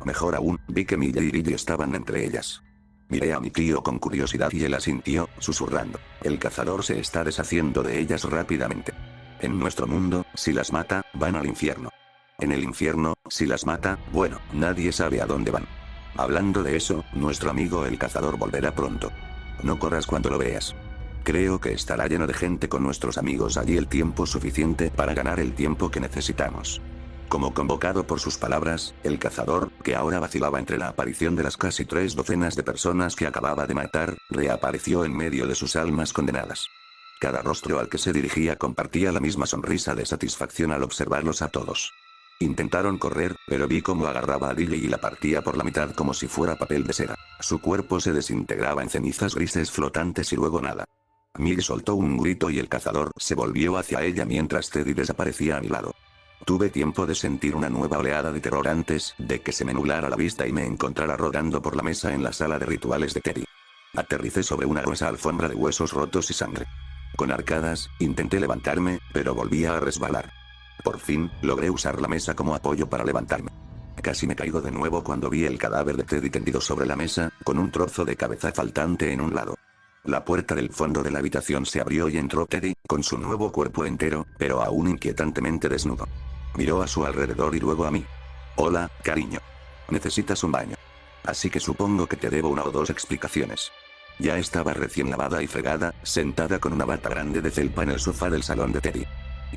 Mejor aún, vi que Milla y Lily estaban entre ellas. Miré a mi tío con curiosidad y él asintió, susurrando. El cazador se está deshaciendo de ellas rápidamente. En nuestro mundo, si las mata, van al infierno. En el infierno, si las mata, bueno, nadie sabe a dónde van. Hablando de eso, nuestro amigo el cazador volverá pronto. No corras cuando lo veas. Creo que estará lleno de gente con nuestros amigos allí el tiempo suficiente para ganar el tiempo que necesitamos. Como convocado por sus palabras, el cazador, que ahora vacilaba entre la aparición de las casi 3 docenas de personas que acababa de matar, reapareció en medio de sus almas condenadas. Cada rostro al que se dirigía compartía la misma sonrisa de satisfacción al observarlos a todos. Intentaron correr, pero vi cómo agarraba a Lily y la partía por la mitad como si fuera papel de seda. Su cuerpo se desintegraba en cenizas grises flotantes y luego nada. Millie soltó un grito y el cazador se volvió hacia ella mientras Teddy desaparecía a mi lado. Tuve tiempo de sentir una nueva oleada de terror antes de que se me nublara la vista y me encontrara rodando por la mesa en la sala de rituales de Teddy. Aterricé sobre una gruesa alfombra de huesos rotos y sangre. Con arcadas, intenté levantarme, pero volvía a resbalar. Por fin, logré usar la mesa como apoyo para levantarme. Casi me caigo de nuevo cuando vi el cadáver de Teddy tendido sobre la mesa, con un trozo de cabeza faltante en un lado. La puerta del fondo de la habitación se abrió y entró Teddy, con su nuevo cuerpo entero, pero aún inquietantemente desnudo. Miró a su alrededor y luego a mí. Hola, cariño. Necesitas un baño. Así que supongo que te debo una o dos explicaciones. Ya estaba recién lavada y fregada, sentada con una bata grande de felpa en el sofá del salón de Teddy.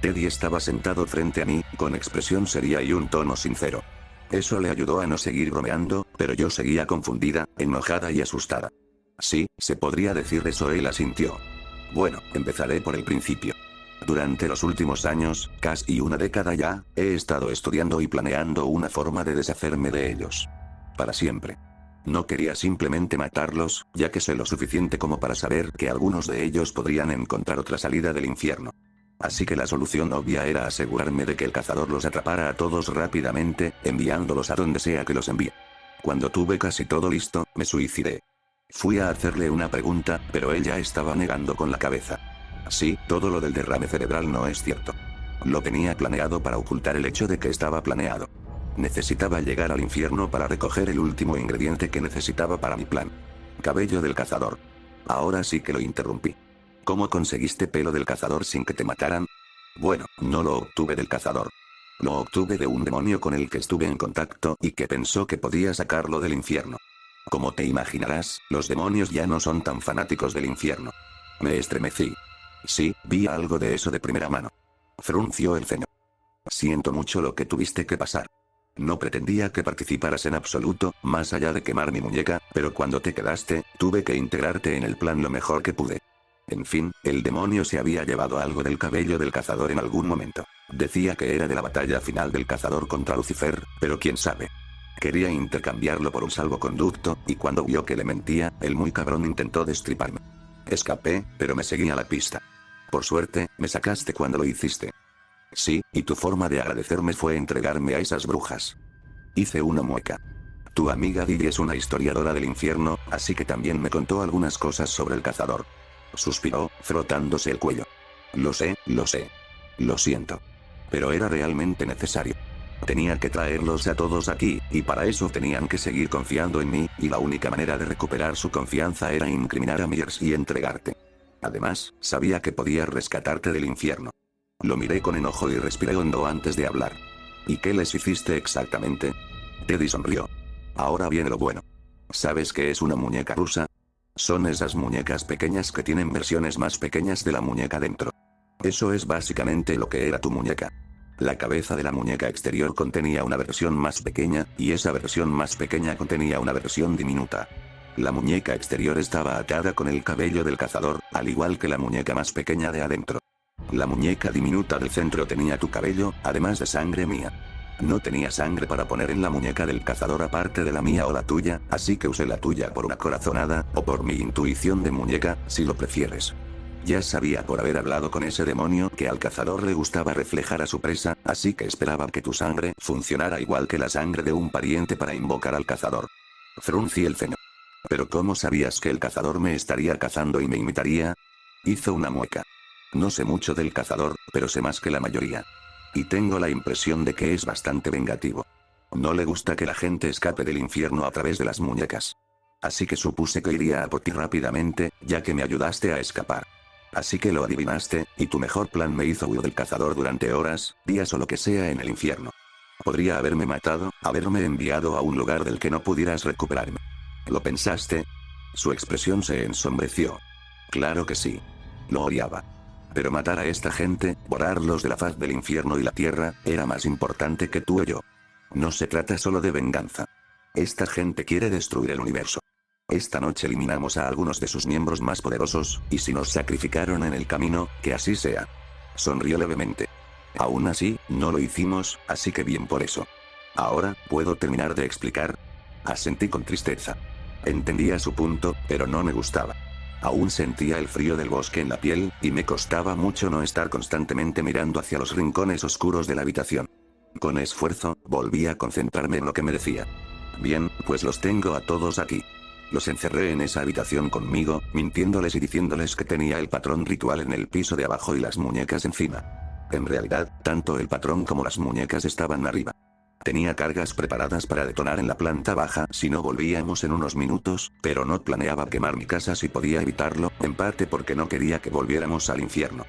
Teddy estaba sentado frente a mí, con expresión seria y un tono sincero. Eso le ayudó a no seguir bromeando, pero yo seguía confundida, enojada y asustada. Sí, se podría decir eso, él asintió. Bueno, empezaré por el principio. Durante los últimos años, casi una década ya, he estado estudiando y planeando una forma de deshacerme de ellos. Para siempre. No quería simplemente matarlos, ya que sé lo suficiente como para saber que algunos de ellos podrían encontrar otra salida del infierno. Así que la solución obvia era asegurarme de que el cazador los atrapara a todos rápidamente, enviándolos a donde sea que los envíe. Cuando tuve casi todo listo, me suicidé. Fui a hacerle una pregunta, pero él ya estaba negando con la cabeza. Sí, todo lo del derrame cerebral no es cierto. Lo tenía planeado para ocultar el hecho de que estaba planeado. Necesitaba llegar al infierno para recoger el último ingrediente que necesitaba para mi plan. Cabello del cazador. Ahora sí que lo interrumpí. ¿Cómo conseguiste pelo del cazador sin que te mataran? Bueno, no lo obtuve del cazador. Lo obtuve de un demonio con el que estuve en contacto y que pensó que podía sacarlo del infierno. Como te imaginarás, los demonios ya no son tan fanáticos del infierno. Me estremecí. Sí, vi algo de eso de primera mano. Frunció el ceño. Siento mucho lo que tuviste que pasar. No pretendía que participaras en absoluto, más allá de quemar mi muñeca, pero cuando te quedaste, tuve que integrarte en el plan lo mejor que pude. En fin, el demonio se había llevado algo del cabello del cazador en algún momento. Decía que era de la batalla final del cazador contra Lucifer, pero quién sabe. Quería intercambiarlo por un salvoconducto, y cuando vio que le mentía, el muy cabrón intentó destriparme. Escapé, pero me seguía la pista. Por suerte, me sacaste cuando lo hiciste. Sí, y tu forma de agradecerme fue entregarme a esas brujas. Hice una mueca. Tu amiga Didi es una historiadora del infierno, así que también me contó algunas cosas sobre el cazador. Suspiró, frotándose el cuello. Lo sé, lo sé. Lo siento. Pero era realmente necesario. Tenía que traerlos a todos aquí, y para eso tenían que seguir confiando en mí, y la única manera de recuperar su confianza era incriminar a Myers y entregarte. Además, sabía que podía rescatarte del infierno. Lo miré con enojo y respiré hondo antes de hablar. ¿Y qué les hiciste exactamente? Teddy sonrió. Ahora viene lo bueno. ¿Sabes qué es una muñeca rusa? Son esas muñecas pequeñas que tienen versiones más pequeñas de la muñeca dentro. Eso es básicamente lo que era tu muñeca. La cabeza de la muñeca exterior contenía una versión más pequeña, y esa versión más pequeña contenía una versión diminuta. La muñeca exterior estaba atada con el cabello del cazador, al igual que la muñeca más pequeña de adentro. La muñeca diminuta del centro tenía tu cabello, además de sangre mía. No tenía sangre para poner en la muñeca del cazador aparte de la mía o la tuya, así que usé la tuya por una corazonada, o por mi intuición de muñeca, si lo prefieres. Ya sabía por haber hablado con ese demonio que al cazador le gustaba reflejar a su presa, así que esperaba que tu sangre funcionara igual que la sangre de un pariente para invocar al cazador. Fruncí el ceño. ¿Pero cómo sabías que el cazador me estaría cazando y me imitaría? Hizo una mueca. No sé mucho del cazador, pero sé más que la mayoría. Y tengo la impresión de que es bastante vengativo. No le gusta que la gente escape del infierno a través de las muñecas. Así que supuse que iría a por ti rápidamente, ya que me ayudaste a escapar. Así que lo adivinaste, y tu mejor plan me hizo huir del cazador durante horas, días o lo que sea en el infierno. Podría haberme matado, haberme enviado a un lugar del que no pudieras recuperarme. ¿Lo pensaste? Su expresión se ensombreció. Claro que sí. Lo odiaba. Pero matar a esta gente, borrarlos de la faz del infierno y la tierra, era más importante que tú o yo. No se trata solo de venganza. Esta gente quiere destruir el universo. Esta noche eliminamos a algunos de sus miembros más poderosos, y si nos sacrificaron en el camino, que así sea. Sonrió levemente. Aún así, no lo hicimos, así que bien por eso. Ahora, ¿puedo terminar de explicar? Asentí con tristeza. Entendía su punto, pero no me gustaba. Aún sentía el frío del bosque en la piel, y me costaba mucho no estar constantemente mirando hacia los rincones oscuros de la habitación. Con esfuerzo, volví a concentrarme en lo que me decía. Bien, pues los tengo a todos aquí. Los encerré en esa habitación conmigo, mintiéndoles y diciéndoles que tenía el patrón ritual en el piso de abajo y las muñecas encima. En realidad, tanto el patrón como las muñecas estaban arriba. Tenía cargas preparadas para detonar en la planta baja si no volvíamos en unos minutos, pero no planeaba quemar mi casa si podía evitarlo, en parte porque no quería que volviéramos al infierno.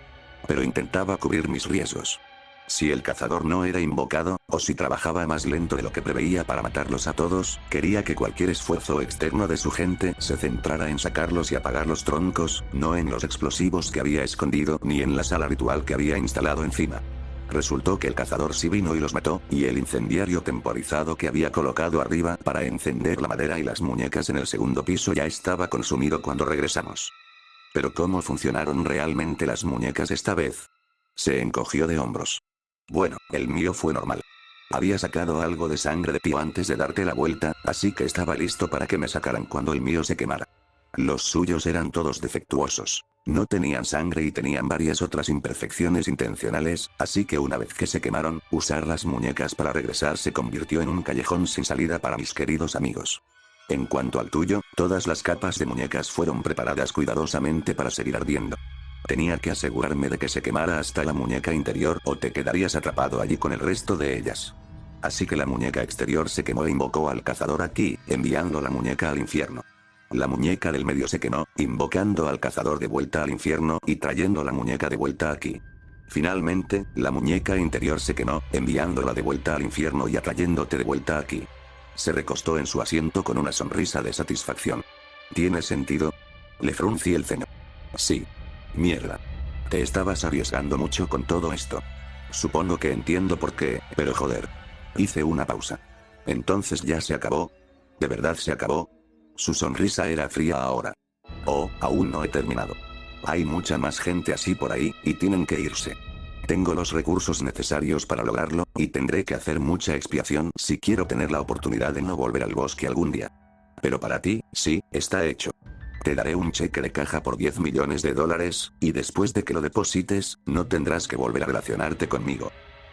Pero intentaba cubrir mis riesgos. Si el cazador no era invocado, o si trabajaba más lento de lo que preveía para matarlos a todos, quería que cualquier esfuerzo externo de su gente se centrara en sacarlos y apagar los troncos, no en los explosivos que había escondido ni en la sala ritual que había instalado encima. Resultó que el cazador sí vino y los mató, y el incendiario temporizado que había colocado arriba para encender la madera y las muñecas en el segundo piso ya estaba consumido cuando regresamos. Pero ¿cómo funcionaron realmente las muñecas esta vez? Se encogió de hombros. Bueno, el mío fue normal. Había sacado algo de sangre de Pío antes de darte la vuelta, así que estaba listo para que me sacaran cuando el mío se quemara. Los suyos eran todos defectuosos. No tenían sangre y tenían varias otras imperfecciones intencionales, así que una vez que se quemaron, usar las muñecas para regresar se convirtió en un callejón sin salida para mis queridos amigos. En cuanto al tuyo, todas las capas de muñecas fueron preparadas cuidadosamente para seguir ardiendo. Tenía que asegurarme de que se quemara hasta la muñeca interior o te quedarías atrapado allí con el resto de ellas. Así que la muñeca exterior se quemó e invocó al cazador aquí, enviando la muñeca al infierno. La muñeca del medio se quemó, invocando al cazador de vuelta al infierno y trayendo la muñeca de vuelta aquí. Finalmente, la muñeca interior se quemó, enviándola de vuelta al infierno y atrayéndote de vuelta aquí. Se recostó en su asiento con una sonrisa de satisfacción. ¿Tiene sentido? Le fruncí el ceño. Sí. Mierda. Te estabas arriesgando mucho con todo esto. Supongo que entiendo por qué, pero joder. Hice una pausa. Entonces ya se acabó. ¿De verdad se acabó? Su sonrisa era fría ahora. Oh, aún no he terminado. Hay mucha más gente así por ahí, y tienen que irse. Tengo los recursos necesarios para lograrlo, y tendré que hacer mucha expiación si quiero tener la oportunidad de no volver al bosque algún día. Pero para ti, sí, está hecho. Te daré un cheque de caja por $10 millones, y después de que lo deposites, no tendrás que volver a relacionarte conmigo.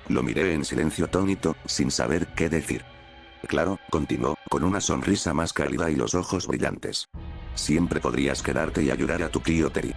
Lo miré en silencio atónito, sin saber qué decir. Claro, continuó, con una sonrisa más cálida y los ojos brillantes. Siempre podrías quedarte y ayudar a tu tío Terry.